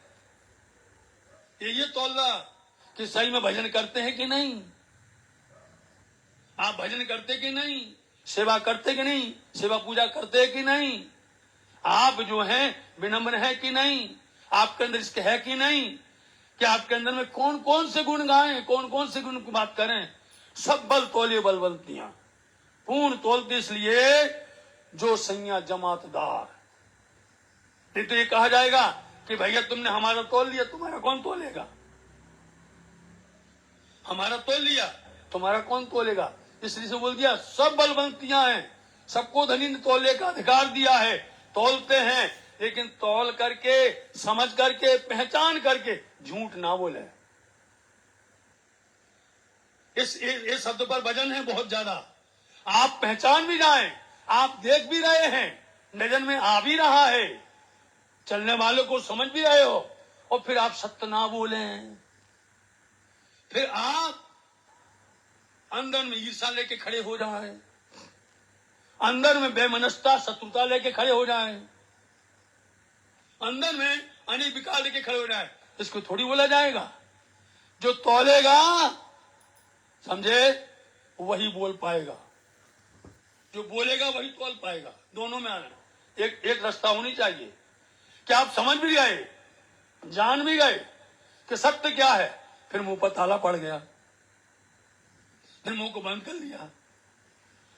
ये तोलना कि सही में भजन करते हैं कि नहीं, आप भजन करते कि नहीं, सेवा करते कि नहीं, सेवा पूजा करते कि नहीं, आप जो हैं विनम्र है कि नहीं, आपके अंदर इसके है कि नहीं, कि आपके अंदर में कौन कौन से गुण गाएं, कौन कौन से गुण की बात करें। सब बल तोले बलवंतियां पूर्ण तोलते, इसलिए जो सैया जमातदार। नहीं तो ये कहा जाएगा कि भैया तुमने हमारा तोल लिया, तुम्हारा कौन तोलेगा, हमारा तोल लिया तुम्हारा कौन तोलेगा। इसलिए से बोल दिया सब बलवंतियां हैं, सबको धनी ने तोले का अधिकार दिया है, तोलते हैं, लेकिन तोल करके, समझ करके, पहचान करके झूठ ना बोले। इस शब्द पर वजन है बहुत ज्यादा। आप पहचान भी जाएं, आप देख भी रहे हैं, नजर में आ भी रहा है, चलने वालों को समझ भी रहे हो, और फिर आप सत्य ना बोलें, फिर आप अंदर में ईर्षा लेके खड़े हो जाए, अंदर में बेमनस्ता शत्रुता लेके खड़े हो जाए, अंदर में अनेक विकार लेके खड़े हो जाए। इसको थोड़ी बोला जाएगा। जो तौलेगा समझे वही बोल पाएगा, जो बोलेगा वही तौल पाएगा। दोनों में आना एक रास्ता होनी चाहिए कि आप समझ भी गए, जान भी गए कि सत्य क्या है, फिर मुंह पर ताला पड़ गया, फिर मुंह को बंद कर लिया।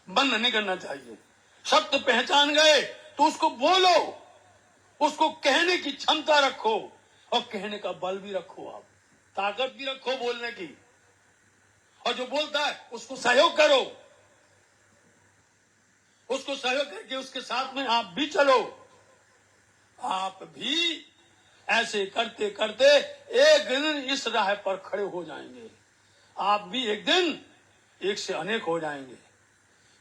बंद नहीं करना चाहिए। सत्य पहचान गए तो उसको बोलो, उसको कहने की क्षमता रखो, और कहने का बल भी रखो, आप ताकत भी रखो बोलने की, और जो बोलता है उसको सहयोग करो, उसको सहयोग करके उसके साथ में आप भी चलो। आप भी ऐसे करते करते एक दिन इस राह पर खड़े हो जाएंगे। आप भी एक दिन एक से अनेक हो जाएंगे।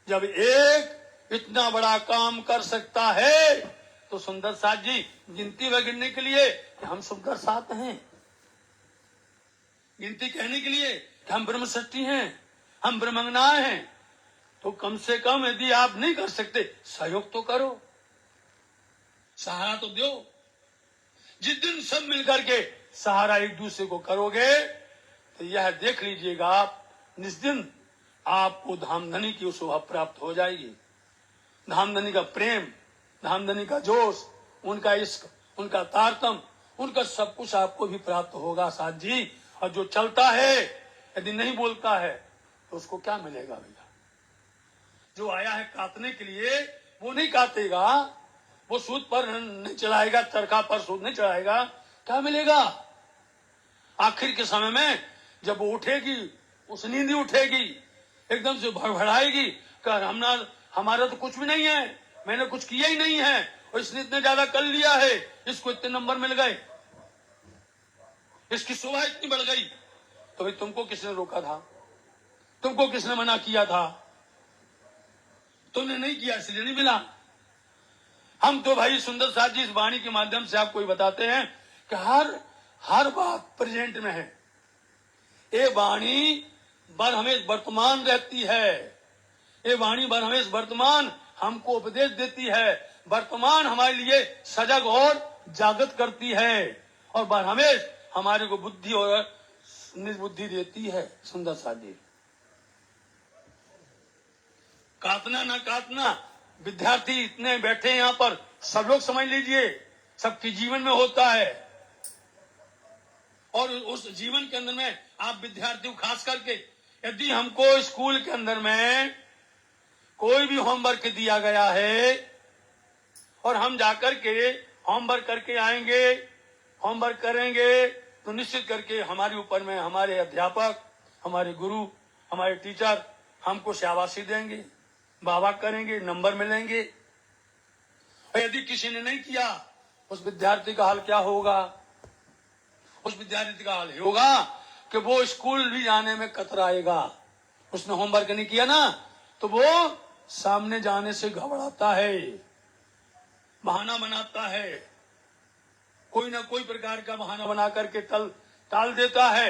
जब एक इतना बड़ा काम कर सकता है तो सुंदर साथ जी गिनती में गिनने के लिए कि हम सुंदर साथ हैं, गिनती कहने के लिए कि हम ब्रह्मशक्ति हैं, हम ब्रह्मंगनाएं हैं, तो कम से कम यदि आप नहीं कर सकते सहयोग तो करो, सहारा तो दो। जिस दिन सब मिलकर के सहारा एक दूसरे को करोगे तो यह देख लीजिएगा आप, जिस दिन आपको धामधनी की शोभा प्राप्त हो जाएगी। धामधनी का प्रेम, धामधनी का जोश, उनका इश्क, उनका तारतम, उनका सब कुछ आपको भी प्राप्त होगा साथ जी। और जो चलता है यदि नहीं बोलता है तो उसको क्या मिलेगा भैया। जो आया है काटने के लिए वो नहीं काटेगा, वो सूद पर नहीं चलाएगा, चरखा पर सूद नहीं चलाएगा, क्या मिलेगा। आखिर के समय में जब वो उठेगी, उस नींद उठेगी, एकदम से भड़भड़ाएगी, कर हमारा तो कुछ भी नहीं है, मैंने कुछ किया ही नहीं है, और इसने इतने ज्यादा कर लिया है, इसको इतने नंबर मिल गए, इसकी शोभा इतनी बढ़ गई, तो भाई तुमको किसने रोका था, तुमको किसने मना किया था, तुमने नहीं किया इसलिए नहीं मिला। हम तो भाई सुंदर साथ जी इस वाणी के माध्यम से आपको बताते हैं कि हर बात प्रेजेंट में है। ये वाणी हमें वर्तमान रहती है, ये वाणी हमें वर्तमान हमको उपदेश देती है, वर्तमान हमारे लिए सजग और जागृत करती है, और हमें हमारे को बुद्धि और निर्बुद्धि देती है। सुंदर साथ जी काटना ना काटना, विद्यार्थी इतने बैठे हैं यहाँ पर, सब लोग समझ लीजिए, सबके जीवन में होता है, और उस जीवन के अंदर में आप विद्यार्थी खास करके यदि हमको स्कूल के अंदर में कोई भी होमवर्क दिया गया है और हम जाकर के होमवर्क करके आएंगे, होमवर्क करेंगे, तो निश्चित करके हमारे ऊपर में हमारे अध्यापक, हमारे गुरु, हमारे टीचर हमको शाबाशी देंगे, वाह करेंगे, नंबर मिलेंगे। और यदि किसी ने नहीं किया उस विद्यार्थी का हाल क्या होगा। उस विद्यार्थी का हाल होगा कि वो स्कूल भी जाने में कतराएगा। उसने होमवर्क नहीं किया ना तो वो सामने जाने से घबराता है, बहाना बनाता है, कोई ना कोई प्रकार का बहाना बना करके टाल देता है।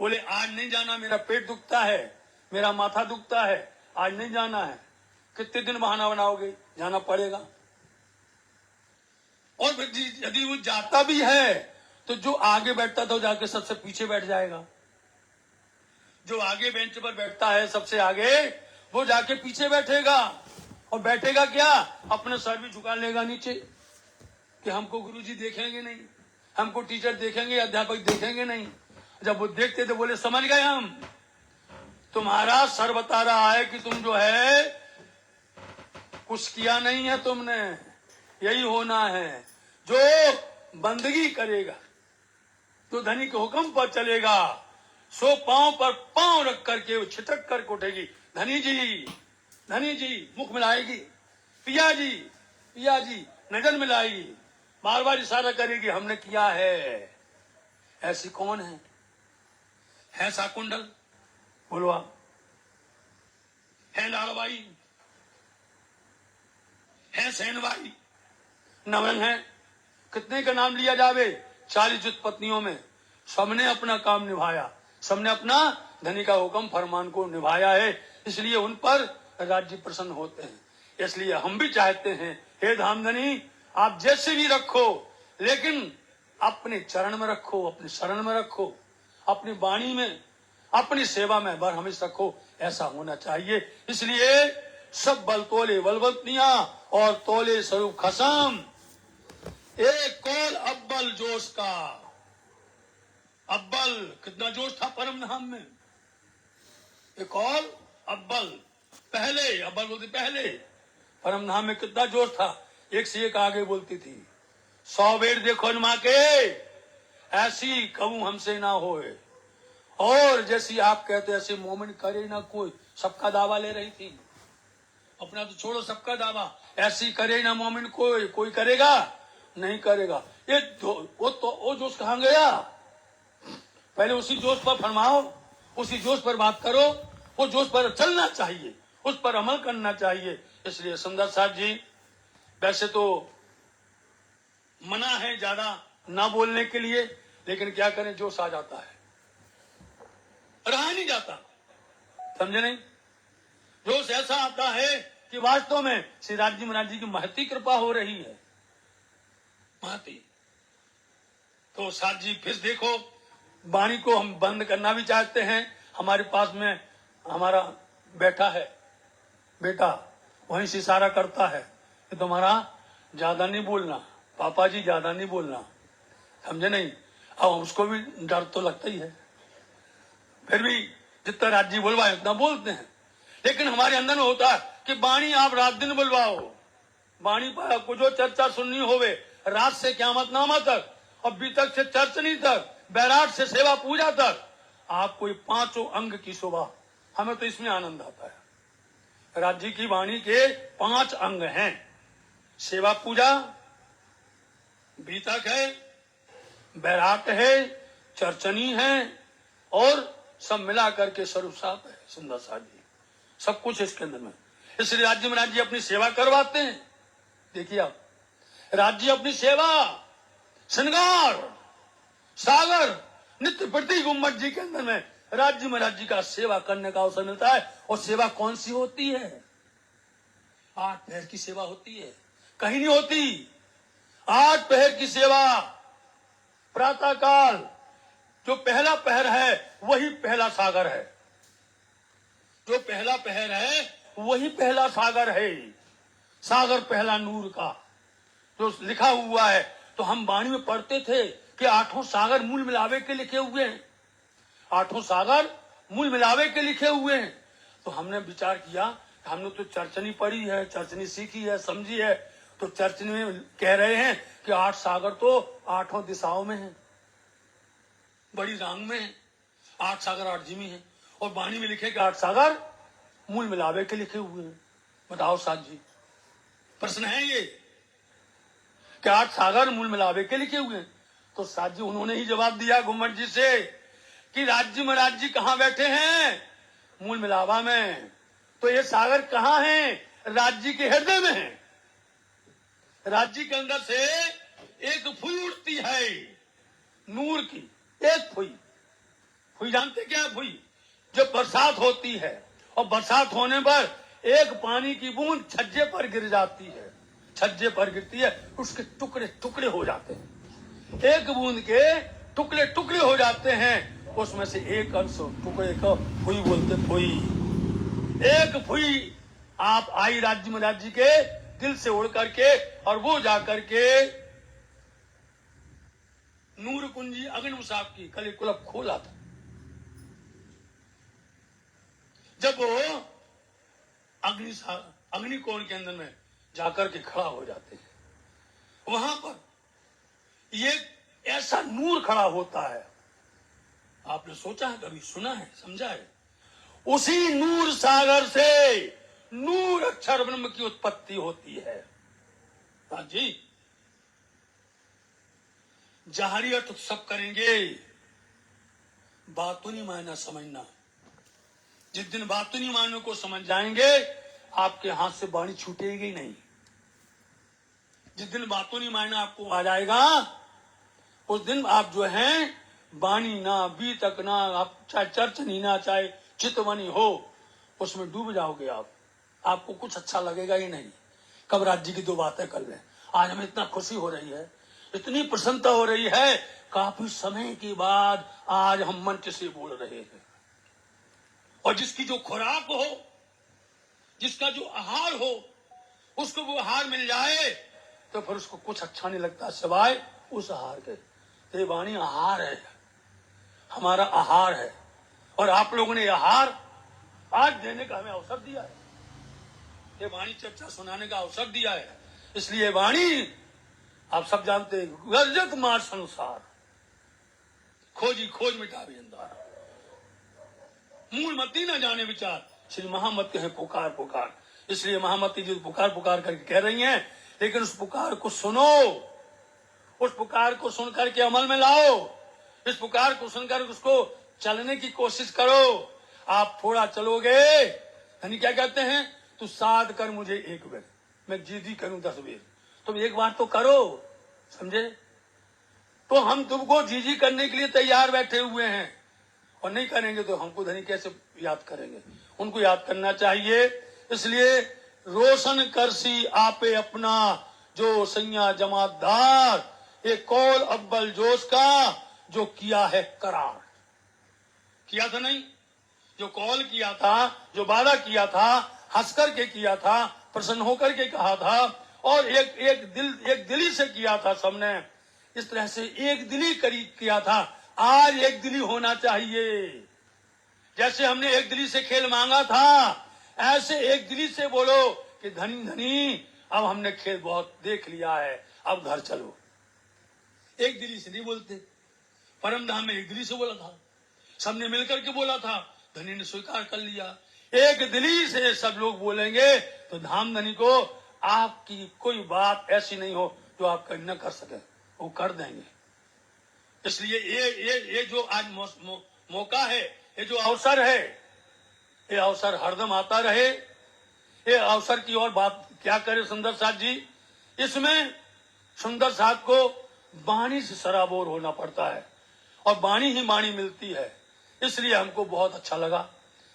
बोले आज नहीं जाना, मेरा पेट दुखता है, मेरा माथा दुखता है, आज नहीं जाना है। कितने दिन बहाना बनाओगे? जाना पड़ेगा। और यदि वो जाता भी है तो जो आगे बैठता था वो जाके सबसे पीछे बैठ जाएगा। जो आगे बेंच पर बैठता है सबसे आगे, वो जाके पीछे बैठेगा। और बैठेगा क्या? अपना सर भी झुका लेगा नीचे कि हमको गुरुजी देखेंगे नहीं, हमको टीचर देखेंगे, अध्यापक देखेंगे नहीं। जब वो देखते थे बोले समझ गए हम, तुम्हारा सर बता रहा है कि तुम जो है कुछ किया नहीं है, तुमने यही होना है। जो बंदगी करेगा, जो धनी के हुक्म पर चलेगा, सो पांव पर पांव रख करके वो छिटक कर उठेगी। धनी जी, धनी जी, मुख मिलाएगी। पिया जी, पिया जी, नजर मिलाएगी। बार बार इशारा करेगी हमने किया है। ऐसी कौन है शाकुंडल? बोलो आप। है लाड़बाई, है सेनबाई, नवरंग है। कितने का नाम लिया जावे? 40 पत्नियों में सबने अपना काम निभाया, सबने अपना धनी का हुक्म फरमान को निभाया है, इसलिए उन पर राज्य प्रसन्न होते हैं। इसलिए हम भी चाहते हैं, हे धामधनी, आप जैसे भी रखो, लेकिन अपने चरण में रखो, अपने शरण में रखो, अपनी वाणी में, अपनी सेवा में बर हमेशा रखो। ऐसा होना चाहिए। इसलिए सब बल तोले बलवंतियां और तोले स्वरूप खसम। एक कौल अब्बल जोश का। अब्बल कितना जोश था परम धाम में। एक कौल अब्बल, पहले, अब्बल बोलते पहले। परम धाम में कितना जोश था, एक से एक आगे बोलती थी। 100 बेर देखो न माँ के, ऐसी कबू हमसे ना होए। और जैसी आप कहते ऐसे मोमिन करे ना कोई। सबका दावा ले रही थी, अपना तो छोड़ो, सबका दावा। ऐसी करे ना मोमिन कोई, कोई करेगा नहीं करेगा। ये वो जोश कहाँ गया? पहले उसी जोश पर फरमाओ, उसी जोश पर बात करो, वो जोश पर चलना चाहिए, उस पर अमल करना चाहिए। इसलिए सुंदर साहब जी, वैसे तो मना है ज्यादा ना बोलने के लिए, लेकिन क्या करें, जोश आ जाता है, रहा नहीं जाता। समझे नहीं? जोश ऐसा आता है कि वास्तव में श्री राज जी महाराज जी की महती कृपा हो रही है। महती तो साथ जी फिर देखो, वाणी को हम बंद करना भी चाहते हैं। हमारे पास में हमारा बैठा है बेटा, वहीं से इशारा करता है कि तुम्हारा ज्यादा नहीं बोलना, पापा जी ज्यादा नहीं बोलना। समझे नहीं? अब उसको भी डर तो लगता ही है, फिर भी जितना राज जी बोलवाए उतना बोलते हैं। लेकिन हमारे अंदर में होता है कि वाणी आप रात दिन बुलवाओ, वाणी पर आपको जो चर्चा सुननी होवे, रात से क़यामत नामा तक, और बीतक से चर्चनी तक, बैराट से सेवा पूजा तक, आपको 5 अंग की शोभा। हमें तो इसमें आनंद आता है। राज्य की वाणी के 5 अंग हैं। सेवा पूजा, बीतक है, बैराट है, चर्चनी है, और सब मिला करके स्वरूप साहब है। सुंदर साहब जी, सब कुछ इसके अंदर में। इसलिए राज्य में राज्य अपनी सेवा करवाते हैं। देखिए आप, राज्य अपनी सेवा, श्रृंगार, सागर, नित्य प्रति गुम्बद जी के अंदर में राज्य में राज्य का सेवा करने का अवसर मिलता है। और सेवा कौन सी होती है? 8 पहर की सेवा होती है, कहीं नहीं होती। 8 पहर की सेवा, प्रातः काल जो पहला पहर है वही पहला सागर है। जो पहला पहर है वही पहला सागर है। सागर पहला नूर का जो लिखा हुआ है। तो हम वाणी में पढ़ते थे कि 8 सागर मूल मिलावे के लिखे हुए हैं। 8 सागर मूल मिलावे के लिखे हुए हैं। तो हमने विचार किया, हमने तो चर्चनी पढ़ी है, चर्चनी सीखी है, समझी है। तो चर्चनी में कह रहे हैं कि 8 सागर तो 8 दिशाओं में है, बड़ी रांग में है। 8 सागर 8 जिमी है। और वाणी में लिखे कि 8 सागर मूल मिलावे के लिखे हुए हैं। बताओ साथ जी, प्रश्न है ये कि 8 सागर मूल मिलावे के लिखे हुए हैं। तो साथ जी उन्होंने ही जवाब दिया घुम्मट जी से कि राज्य महाराज जी कहाँ बैठे हैं? मूल मिलावा में। तो ये सागर कहाँ है? राज्य के हृदय में है। राज्य के अंदर से एक फुई उड़ती है नूर की, एक फुई। फुई जानते क्या है? फुई जब बरसात होती है और बरसात होने पर एक पानी की बूंद छज्जे पर गिर जाती है, छज्जे पर गिरती है, उसके टुकड़े टुकड़े हो जाते हैं, एक बूंद के टुकड़े टुकड़े हो जाते हैं, उसमें से एक अंश टुकड़े को फुई बोलते। फुई, एक फुई आप आई राज्य में राज्य के दिल से उड़ करके, और वो जाकर के नूर कुंजी अग्नि साहब की कल कुलब खोला था। जब वो अग्निकोण के अंदर में जाकर के खड़ा हो जाते हैं, वहां पर ये ऐसा नूर खड़ा होता है, आपने सोचा है, कभी सुना है, समझा है? उसी नूर सागर से नूर अक्षर ब्रह्म की उत्पत्ति होती है। हाँ जी, जाहरी अर्थ सब करेंगे, बातूनी मायना समझना। जिस दिन बातूनी मायनों को समझ जाएंगे, आपके हाथ से वाणी छूटेगी नहीं। जिस दिन बातूनी मायना आपको आ जाएगा, उस दिन आप जो हैं वाणी ना, बीतक ना, आप चाहे चर्चनी ना, चाहे चितवनी हो, उसमें डूब जाओगे आप। आपको कुछ अच्छा लगेगा ही नहीं। कब राज्य की दो बातें कर लें। आज हमें इतना खुशी हो रही है, इतनी प्रसन्नता हो रही है, काफी समय के बाद आज हम मंच से बोल रहे हैं। और जिसकी जो खुराक हो, जिसका जो आहार हो, उसको वो आहार मिल जाए तो फिर उसको कुछ अच्छा नहीं लगता सिवाय उस आहार के। ये वाणी आहार है, हमारा आहार है, और आप लोगों ने आहार आज देने का हमें अवसर दिया है, ये वाणी चर्चा सुनाने का अवसर दिया है। इसलिए वाणी आप सब जानते हैं, गर्जत मार संसार, खोजी खोज मिटावे अंधार, मूल मती न जाने विचार, श्री महामती है पुकार पुकार। इसलिए महामती जी पुकार पुकार करके कह रही हैं, लेकिन उस पुकार को सुनो, उस पुकार को सुन करके अमल में लाओ, इस पुकार को सुनकर उसको चलने की कोशिश करो। आप थोड़ा चलोगे, यानी क्या कहते हैं, तू साध कर मुझे एक बेर, मैं जीदी करूं 10 बेर। तुम एक बार तो करो, समझे? तो हम तुमको जीजी करने के लिए तैयार बैठे हुए हैं, और नहीं करेंगे तो हमको धनी कैसे याद करेंगे? उनको याद करना चाहिए। इसलिए रोशन करसी आपे अपना, जो सैया जमातदार, एक कौल अव्वल जोश का, जो किया है करार। किया था नहीं, जो कौल किया था, जो वादा किया था, हंस करके किया था, प्रसन्न होकर के कहा था, और एक दिली से किया था सबने। इस तरह से एक दिली करीब किया था। आज एक दिली होना चाहिए। जैसे हमने एक दिली से खेल मांगा था, ऐसे एक दिली से बोलो कि धनी धनी, अब हमने खेल बहुत देख लिया है, अब घर चलो। एक दिली से नहीं बोलते। परम धाम में एक दिली से बोला था, सबने मिलकर के बोला था, धनी ने स्वीकार कर लिया। एक दिली से सब लोग बोलेंगे तो धाम धनी को आपकी कोई बात ऐसी नहीं हो जो आप न कर सके, वो कर देंगे। इसलिए ये जो आज मौका है, ये जो अवसर है, ये अवसर हरदम आता रहे। ये अवसर की और बात क्या करे सुंदर साथ जी, इसमें सुंदर साथ को वाणी से सराबोर होना पड़ता है, और वाणी ही वाणी मिलती है। इसलिए हमको बहुत अच्छा लगा,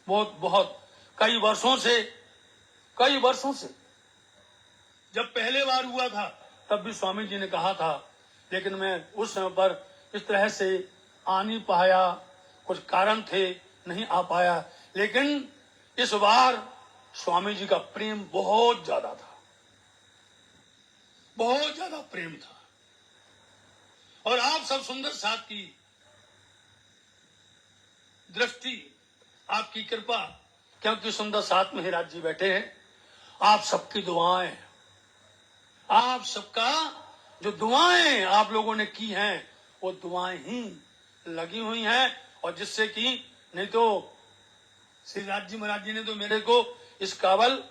बहुत बहुत कई वर्षों से जब पहले बार हुआ था तब भी स्वामी जी ने कहा था, लेकिन मैं उस समय पर इस तरह से आ नहीं पाया, कुछ कारण थे, नहीं आ पाया। लेकिन इस बार स्वामी जी का प्रेम बहुत ज्यादा था, बहुत ज्यादा प्रेम था। और आप सब सुंदर साथ की दृष्टि, आपकी कृपा, क्योंकि सुंदर साथ में ही राज जी बैठे हैं, आप सबकी दुआएं, आप सबका जो दुआएं आप लोगों ने की हैं, वो दुआएं ही लगी हुई हैं। और जिससे कि नहीं तो श्री राज जी महाराज जी ने तो मेरे को इस काबल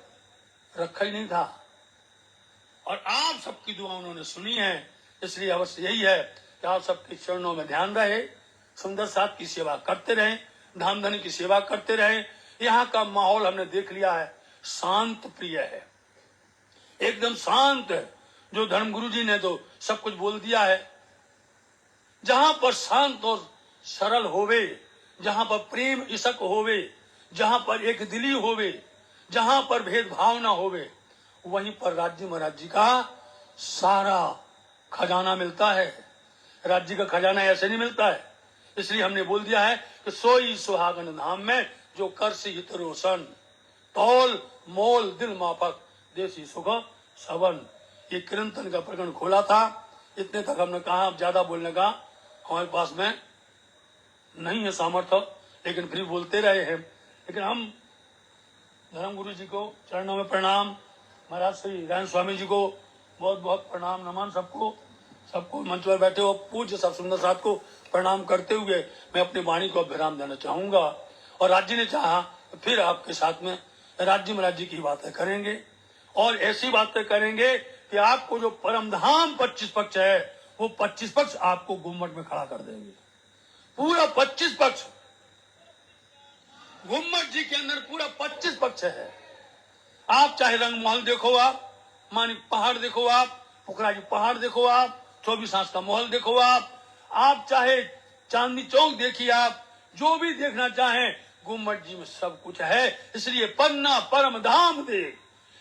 रखा ही नहीं था, और आप सबकी दुआ उन्होंने सुनी है। इसलिए अवश्य यही है कि आप सबके चरणों में ध्यान रहे, सुंदर साथ की सेवा करते रहें, धाम धनी की सेवा करते रहें। यहाँ का माहौल हमने देख लिया है, शांत प्रिय है, एकदम शांत है। जो धर्मगुरु जी ने तो सब कुछ बोल दिया है। जहां पर शांत और सरल होवे, जहां पर प्रेम इशक होवे, जहां पर एक दिली होवे, जहां पर भेदभाव ना होवे, वहीं पर राज्य महाराज जी का सारा खजाना मिलता है। राज्य का खजाना ऐसे नहीं मिलता है। इसलिए हमने बोल दिया है कि सोई सुहागन धाम में जो कर सी हित रोशन, तौल मोल दिल माफक देसी सुख सवन। ये कीर्तन का प्रकरण खोला था। इतने तक हमने कहा, अब ज्यादा बोलने का हमारे पास में नहीं है सामर्थ्य, लेकिन फिर बोलते रहे हैं। लेकिन हम धर्म गुरु जी को चरणों में प्रणाम, महाराज श्री रायन स्वामी जी को बहुत बहुत प्रणाम नमन, सबको मंच पर बैठे हो पूज्य सब सुंदर साहब को प्रणाम करते हुए मैं अपनी वाणी को विराम देना चाहूंगा। और राज्य ने चाहा तो फिर आपके साथ में राज्य महाराज जी की बातें करेंगे, और ऐसी बातें करेंगे कि आपको जो परम धाम 25 पक्ष है, वो 25 पक्ष आपको गुम्मट में खड़ा कर देंगे। पूरा 25 पक्ष गुम्मट जी के अंदर पूरा 25 पक्ष है। आप चाहे रंग महल देखो, आप मानिक पहाड़ देखो, आप पुखरा जी पहाड़ देखो, आप 24 आंच का महल देखो, आप चाहे चांदनी चौक देखिए, आप जो भी देखना चाहें गुम्मट जी में सब कुछ है। इसलिए पन्ना परम धाम देख,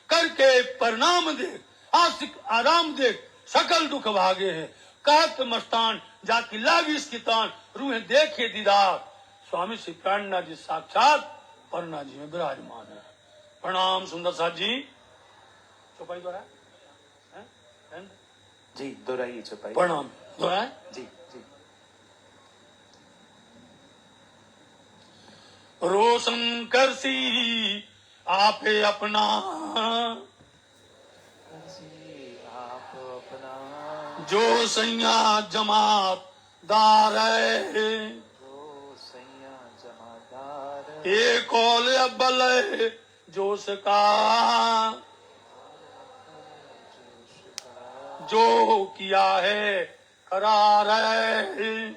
करके प्रणाम देख, आशिक आराम देख, सकल दुख भागे है। कहत मस्तान जाकी लागी इसकी तान, रूहें देखे दीदार। स्वामी श्री प्राणनाथ जी साक्षात परना जी में विराजमान है। प्रणाम सुंदर साथ जी। चौपाई द्वारा जी दोहराइए चौपाई। प्रणाम दोहरा जी जी। रोशन करसी आपे अपना, आप अपना जो सैया जमात दार है, जो सैया जमादार, एक कौल अब्बल है जोश का, जो किया है करार है,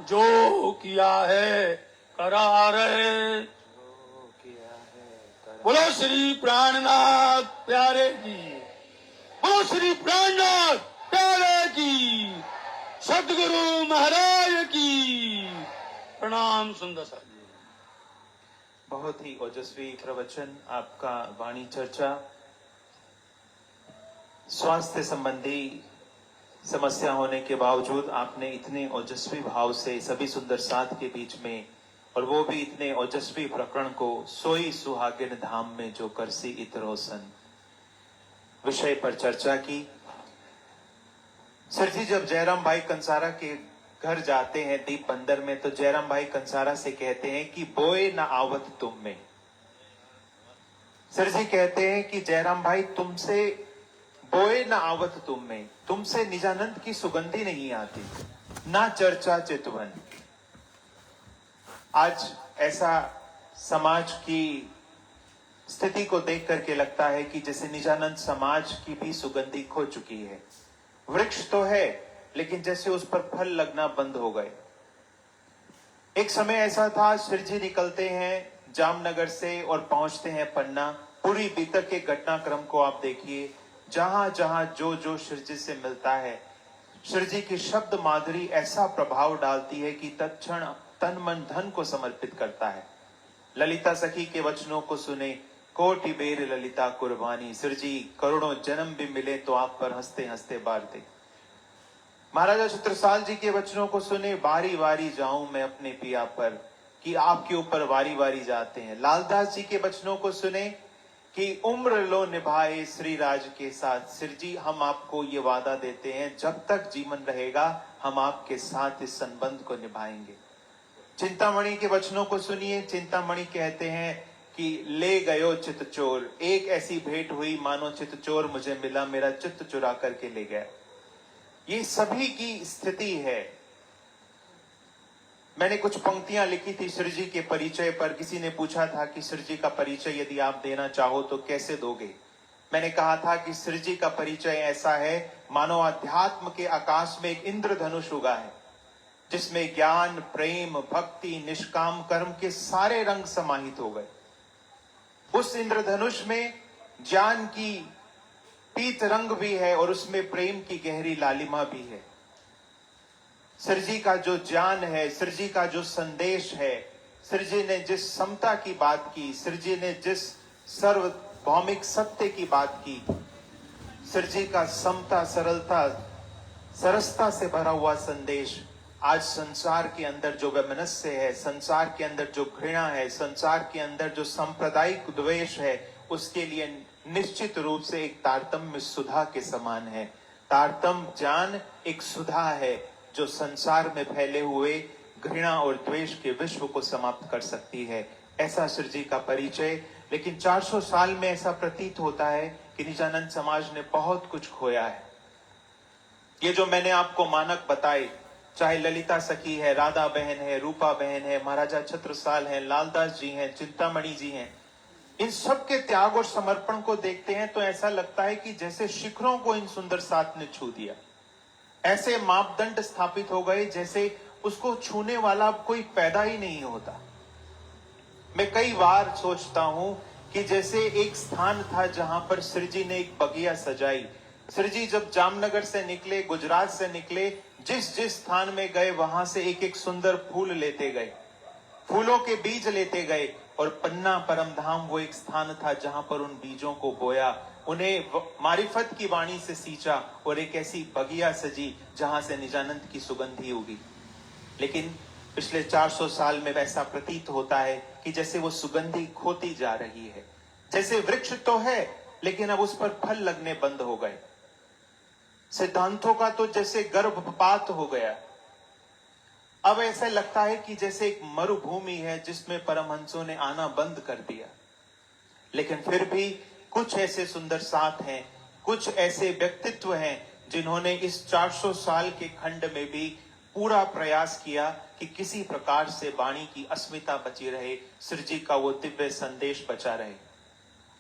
जो किया है करार है। जो किया है बोलो श्री प्राणनाथ प्यारे की, बोलो श्री प्राणनाथ प्यारे की, सदगुरु महाराज की प्रणाम। सुंदर साहब जी, बहुत ही ओजस्वी प्रवचन आपका। वाणी चर्चा स्वास्थ्य संबंधी समस्या होने के बावजूद आपने इतने ओजस्वी भाव से सभी सुंदर साथ के बीच में, और वो भी इतने ओजस्वी प्रकरण को, सोई सुहागिन धाम में जो करसी इत रोशन विषय पर चर्चा की। सर जी जब जयराम भाई कंसारा के घर जाते हैं दीप बंदर में, तो जयराम भाई कंसारा से कहते हैं कि बोए न आवत तुम में। सर जी कहते हैं कि जयराम भाई तुमसे बोए न आवत तुम में, तुमसे निजानंद की सुगंधी नहीं आती, ना चर्चा चितवन। आज ऐसा समाज की स्थिति को देख करके लगता है कि जैसे निजानंद समाज की भी सुगंधी खो चुकी है। वृक्ष तो है लेकिन जैसे उस पर फल लगना बंद हो गए। एक समय ऐसा था, श्री जी निकलते हैं जामनगर से और पहुंचते हैं पन्ना। पूरी बीतक के घटनाक्रम को आप देखिए, जहां जहां जो जो श्री जी से मिलता है, श्री जी की शब्द माधुरी ऐसा प्रभाव डालती है कि तत्क्षण तन मन धन को समर्पित करता है। ललिता सखी के वचनों को सुने, कोटि बेर ललिता कुर्बानी, श्री जी करोड़ों जन्म भी मिले तो आप पर हंसते हंसते बार दे। महाराजा छत्रसाल जी के वचनों को सुने, बारी बारी जाऊं मैं अपने पिया पर, कि आपके ऊपर वारी वारी जाते हैं। लालदास जी के वचनों को सुने कि उम्र लो निभाए श्री राज के साथ, सिर जी हम आपको ये वादा देते हैं जब तक जीवन रहेगा हम आपके साथ इस संबंध को निभाएंगे। चिंतामणि के वचनों को सुनिए, चिंतामणि कहते हैं कि ले गयो चित चोर, एक ऐसी भेंट हुई मानो चित चोर मुझे मिला, मेरा चित्त चुरा करके ले गया। ये सभी की स्थिति है। मैंने कुछ पंक्तियां लिखी थी श्री जी के परिचय पर। किसी ने पूछा था कि श्री जी का परिचय यदि आप देना चाहो तो कैसे दोगे। मैंने कहा था कि श्री जी का परिचय ऐसा है मानो अध्यात्म के आकाश में एक इंद्रधनुष उगा है, जिसमें ज्ञान, प्रेम, भक्ति, निष्काम कर्म के सारे रंग समाहित हो गए। उस इंद्रधनुष में ज्ञान की पीत रंग भी है और उसमें प्रेम की गहरी लालिमा भी है। सृजी का जो ज्ञान है, सृजी का जो संदेश है, सृजी ने जिस समता की बात की, सृजी ने जिस सर्वभौमिक सत्य की बात की, सृजी का समता, सरलता, सरसता से भरा हुआ संदेश आज संसार के अंदर जो वैमनस्य है, संसार के अंदर जो घृणा है, संसार के अंदर जो सांप्रदायिक द्वेष है, उसके लिए निश्चित रूप से एक तारतम्य सुधा के समान है। तारतम्य ज्ञान एक सुधा है जो संसार में फैले हुए घृणा और द्वेष के विश्व को समाप्त कर सकती है। ऐसा सृजी का परिचय। लेकिन 400 साल में ऐसा प्रतीत होता है कि निजानंद समाज ने बहुत कुछ खोया है। ये जो मैंने आपको मानक बताए, चाहे ललिता सखी है, राधा बहन है, रूपा बहन है, महाराजा छत्रसाल है, लालदास जी हैं, चिंतामणि जी हैं, इन सब के त्याग और समर्पण को देखते हैं तो ऐसा लगता है कि जैसे शिखरों को इन सुंदर साथ ने छू दिया। ऐसे मापदंड स्थापित हो गए जैसे उसको छूने वाला कोई पैदा ही नहीं होता। मैं कई बार सोचता हूं कि जैसे एक स्थान था जहां पर सृजी ने एक बगिया सजाई। सृजी जब जामनगर से निकले, गुजरात से निकले, जिस जिस स्थान में गए वहां से एक एक सुंदर फूल लेते गए, फूलों के बीज लेते गए, और पन्ना परमधाम वो एक स्थान था जहां पर उन बीजों को बोया, उन्हें मारिफत की वाणी से सींचा और एक ऐसी बगिया सजी जहां से निजानंद की सुगंधी उगी। लेकिन पिछले 400 साल में वैसा प्रतीत होता है कि जैसे वो सुगंधी खोती जा रही है। जैसे वृक्ष तो है लेकिन अब उस पर फल लगने बंद हो गए। सिद्धांतों का तो जैसे गर्भपात हो गया। अब ऐसा लगता है कि जैसे एक मरुभूमि है जिसमें परमहंसों ने आना बंद कर दिया। लेकिन फिर भी कुछ ऐसे सुंदर साथ हैं, कुछ ऐसे व्यक्तित्व हैं जिन्होंने इस 400 साल के खंड में भी पूरा प्रयास किया कि किसी प्रकार से वाणी की अस्मिता बची रहे, सृजी का वो दिव्य संदेश बचा रहे।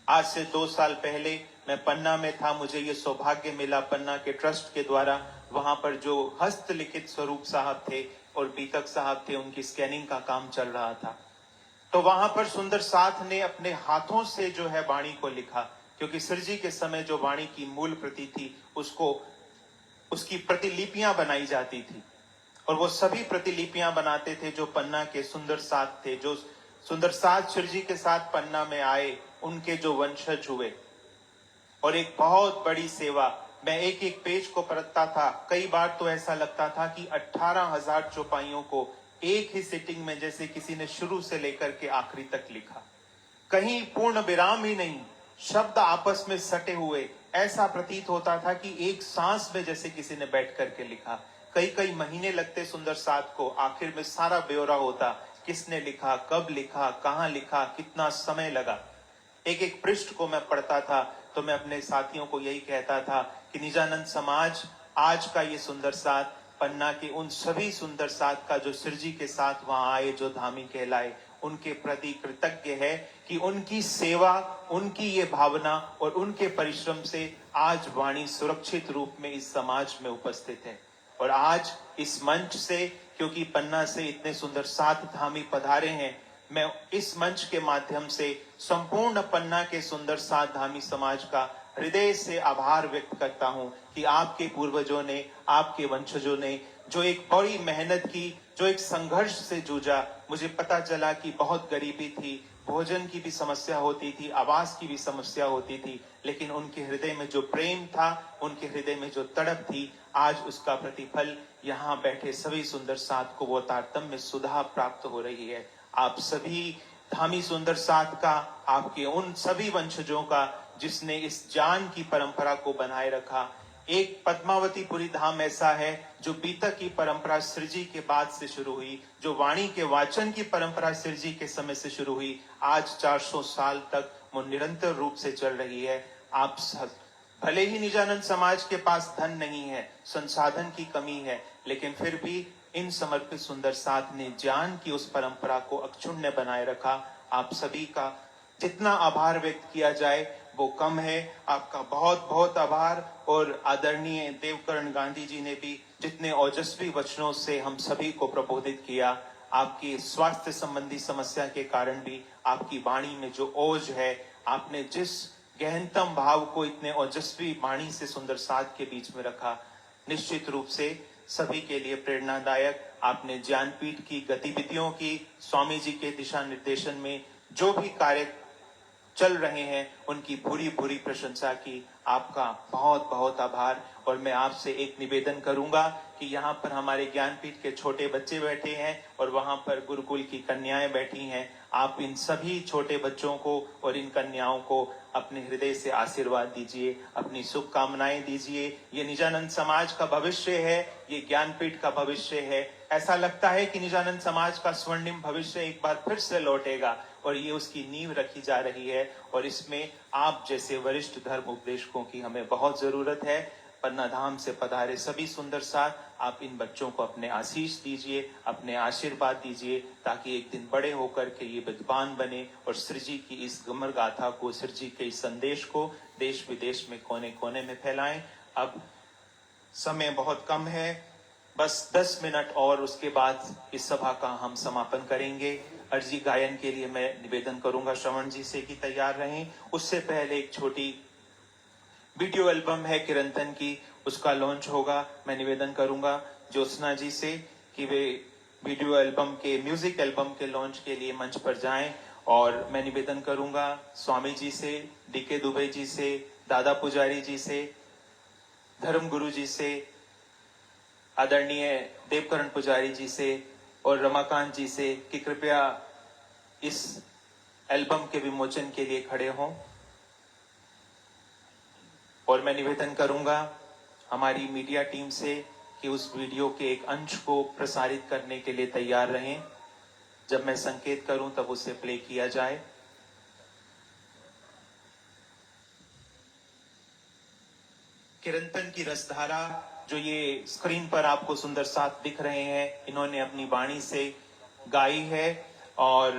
आज से 2 साल पहले मैं पन्ना में था। मुझे ये सौभाग्य मिला, पन्ना के ट्रस्ट के द्वारा वहां पर जो हस्तलिखित स्वरूप साहब थे और बीतक साहब थे, उनकी स्कैनिंग का काम चल रहा था। तो वहां पर सुंदर साथ ने अपने हाथों से जो है वाणी को लिखा, क्योंकि सृजी के समय जो वाणी की मूल प्रति थी उसको उसकी प्रतिलिपियां बनाई जाती थी, और वो सभी प्रतिलिपियां बनाते थे जो पन्ना के सुंदर साथ थे, जो सुंदर साथ सृजी के साथ पन्ना में आए, उनके जो वंशज हुए। और एक बहुत बड़ी सेवा, मैं एक एक पेज को परखता था। कई बार तो ऐसा लगता था कि 18,000 चौपाइयों को एक ही सिटिंग में जैसे किसी ने शुरू से लेकर के आखिरी तक लिखा। कहीं पूर्ण विराम ही नहीं, शब्द आपस में सटे हुए, ऐसा प्रतीत होता था कि एक सांस में जैसे किसी ने बैठ करके लिखा। कई कई महीने लगते सुंदर साथ को, आखिर में सारा ब्यौरा होता, किसने लिखा, कब लिखा, कहां लिखा, कितना समय लगा। एक एक पृष्ठ को मैं पढ़ता था तो मैं अपने साथियों को यही कहता था कि निजानंद समाज आज का ये सुंदर साथ पन्ना के उन सभी सुंदर साथ का जो सृजी के साथ वहां आए, जो धामी कहलाए, उनके प्रति कृतज्ञ है कि उनकी सेवा, उनकी ये भावना और उनके परिश्रम से आज वाणी सुरक्षित रूप में इस समाज में उपस्थित है। और आज इस मंच से, क्योंकि पन्ना से इतने सुंदर साथ धामी पधारे हैं, मैं इस मंच के माध्यम से संपूर्ण पन्ना के सुंदर साथ धामी समाज का हृदय से आभार व्यक्त करता हूं कि आपके पूर्वजों ने, आपके वंशजों ने जो एक बड़ी मेहनत की, जो एक संघर्ष से जूझा। मुझे पता चला कि बहुत गरीबी थी, भोजन की भी समस्या होती थी, आवास की भी समस्या होती थी, लेकिन उनके हृदय में जो प्रेम था, उनके हृदय में जो तड़प थी, आज उसका प्रतिफल यहाँ बैठे सभी सुंदर साथ को वो तारतम्य सुधा प्राप्त हो रही है। आप सभी धामी सुंदर साथ का, आपके उन सभी वंशजों का जिसने इस ज्ञान की परंपरा को बनाए रखा। एक पद्मावतीपुरी धाम ऐसा है जो बीतक की परंपरा सृजी के बाद से शुरू हुई, जो वाणी के वाचन की परंपरा सृजी के समय से शुरू हुई, आज 400 साल तक वो निरंतर रूप से चल रही है। आप सब भले ही निजानंद समाज के पास धन नहीं है, संसाधन की कमी है, लेकिन फिर भी इन समर्पित सुंदर साथ ने ज्ञान की उस परंपरा को अक्षुण्य बनाए रखा। आप सभी का जितना आभार व्यक्त किया जाए वो कम है। आपका बहुत बहुत आभार। और आदरणीय देवकरण गांधी जी ने भी जितने ओजस्वी वचनों से हम सभी को प्रबोधित किया, आपकी स्वास्थ्य संबंधी समस्या के कारण भी आपकी वाणी में जो ओज है, आपने जिस गहनतम भाव को इतने ओजस्वी वाणी से सुंदर साध के बीच में रखा। निश्चित रूप से सभी के लिए प्रेरणादायक। आपने ज्ञानपीठ की गतिविधियों की, स्वामी जी के दिशा निर्देशन में जो भी कार्य चल रहे हैं उनकी भूरी भूरी प्रशंसा की। आपका बहुत बहुत आभार। और मैं आपसे एक निवेदन करूंगा कि यहाँ पर हमारे ज्ञानपीठ के छोटे बच्चे बैठे हैं और वहां पर गुरुकुल की कन्याएं बैठी हैं। आप इन सभी छोटे बच्चों को और इन कन्याओं को अपने हृदय से आशीर्वाद दीजिए, अपनी शुभकामनाएं दीजिए। ये निजानंद समाज का भविष्य है, ये ज्ञानपीठ का भविष्य है। ऐसा लगता है कि निजानंद समाज का स्वर्णिम भविष्य एक बार फिर से लौटेगा और ये उसकी नींव रखी जा रही है। और इसमें आप जैसे वरिष्ठ धर्म उपदेशकों की हमें बहुत जरूरत है। पन्ना धाम से पधारे सभी सुंदर साथ, आप इन बच्चों को अपने आशीष दीजिए, अपने आशीर्वाद दीजिए, ताकि एक दिन बड़े होकर के ये विद्वान बने और श्री जी की इस गमर गाथा को, श्री जी के इस संदेश को देश विदेश में कोने कोने में फैलाएं। अब समय बहुत कम है, बस 10 मिनट और उसके बाद इस सभा का हम समापन करेंगे। अर्जी गायन के लिए मैं निवेदन करूंगा श्रवण जी से कि तैयार रहें। उससे पहले एक छोटी वीडियो एल्बम है किरंतन की, उसका लॉन्च होगा। मैं निवेदन करूंगा ज्योत्सना जी से कि वे वीडियो एल्बम के, म्यूजिक एल्बम के लॉन्च के लिए मंच पर जाएं। और मैं निवेदन करूंगा स्वामी जी से, डीके दुबे जी से, दादा पुजारी जी से, धर्म गुरु जी से, आदरणीय देवकरण पुजारी जी से और रमाकांत जी से कि कृपया इस एल्बम के विमोचन के लिए खड़े हों। और मैं निवेदन करूंगा हमारी मीडिया टीम से कि उस वीडियो के एक अंश को प्रसारित करने के लिए तैयार रहें। जब मैं संकेत करूं तब उसे प्ले किया जाए। किरंतन की रसधारा, जो ये स्क्रीन पर आपको सुंदर साथ दिख रहे हैं, इन्होंने अपनी वाणी से गाई है और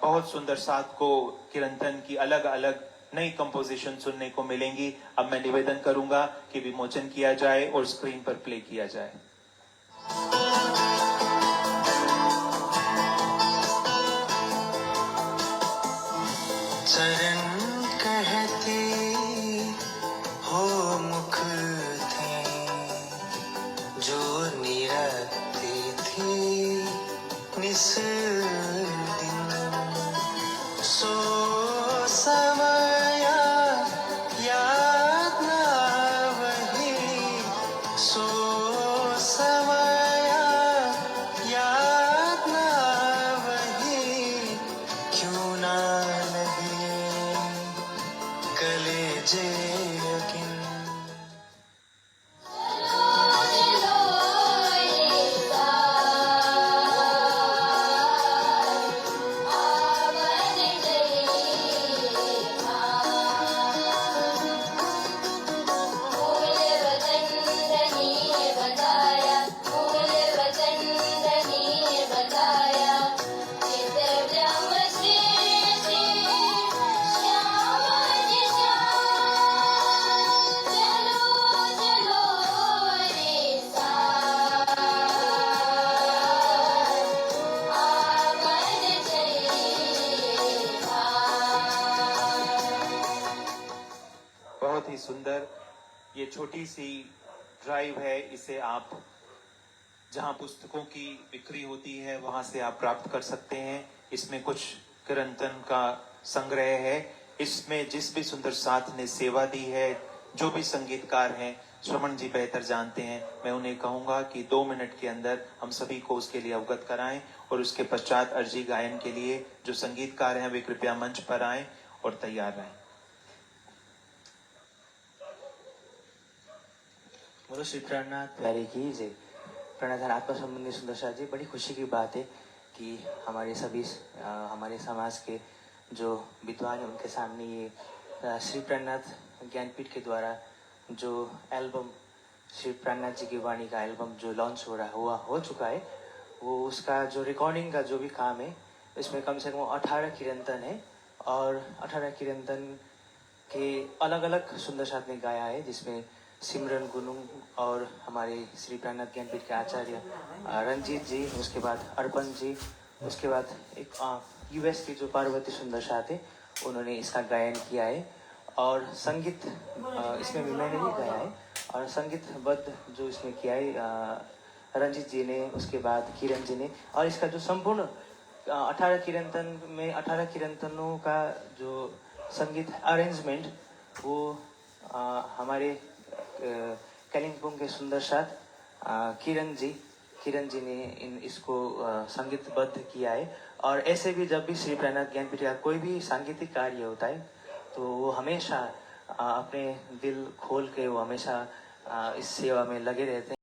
बहुत सुंदर साथ को किरंतन की अलग अलग नई कंपोजिशन सुनने को मिलेंगी। अब मैं निवेदन करूंगा कि विमोचन किया जाए और स्क्रीन पर प्ले किया जाए। चरण कहते हो मुख थे जो निरखते थे निस दिन, सो समय याद ना वही, सो समय याद ना वही, क्यों ना लगे कलेजे यकीन। बहुत ही सुंदर ये छोटी सी ड्राइव है। इसे आप जहां पुस्तकों की बिक्री होती है वहां से आप प्राप्त कर सकते हैं। इसमें कुछ किरंतन का संग्रह है। इसमें जिस भी सुंदर साथ ने सेवा दी है, जो भी संगीतकार हैं, श्रवण जी बेहतर जानते हैं। मैं उन्हें कहूंगा कि 2 मिनट के अंदर हम सभी को उसके लिए अवगत कराएं और उसके पश्चात अर्जी गायन के लिए जो संगीतकार हैं वे कृपया मंच पर आएं और तैयार रहें। बोलो श्री प्राणनाथ प्यारे की जय। प्रणधान आत्मा संबंधी सुंदरसा जी, बड़ी खुशी की बात है कि हमारे सभी हमारे समाज के जो विद्वान हैं उनके सामने ये श्री प्राणनाथ ज्ञानपीठ के द्वारा जो एल्बम श्री प्राणनाथ जी की वाणी का एल्बम जो लॉन्च हो चुका है, वो उसका जो रिकॉर्डिंग का जो भी काम है, इसमें कम से कम 18 किरंतन है और 18 किरंतन के अलग अलग सुंदर साथ ने गाया है, जिसमें सिमरन गुनुंग और हमारे श्री प्राणनाथ ज्ञानपीठ के आचार्य रंजीत जी, उसके बाद अर्पण जी, उसके बाद एक यूएस की जो पार्वती सुंदर साथ है उन्होंने इसका गायन किया है। और संगीत इसमें भी मैंने ही गाया है, और संगीतबद्ध जो इसमें किया है रंजीत जी ने, उसके बाद किरण जी ने, और इसका जो संपूर्ण 18 कीर्तन में 18 कीर्तनों का जो संगीत अरेंजमेंट वो हमारे कालिम्पोंग के सुंदर साथ किरण जी ने इसको संगीतबद्ध किया है। और ऐसे भी जब भी श्री प्राणनाथ ज्ञानपीठ का कोई भी सांगीतिक कार्य होता है तो वो हमेशा अपने दिल खोल के वो हमेशा इस सेवा में लगे रहते हैं।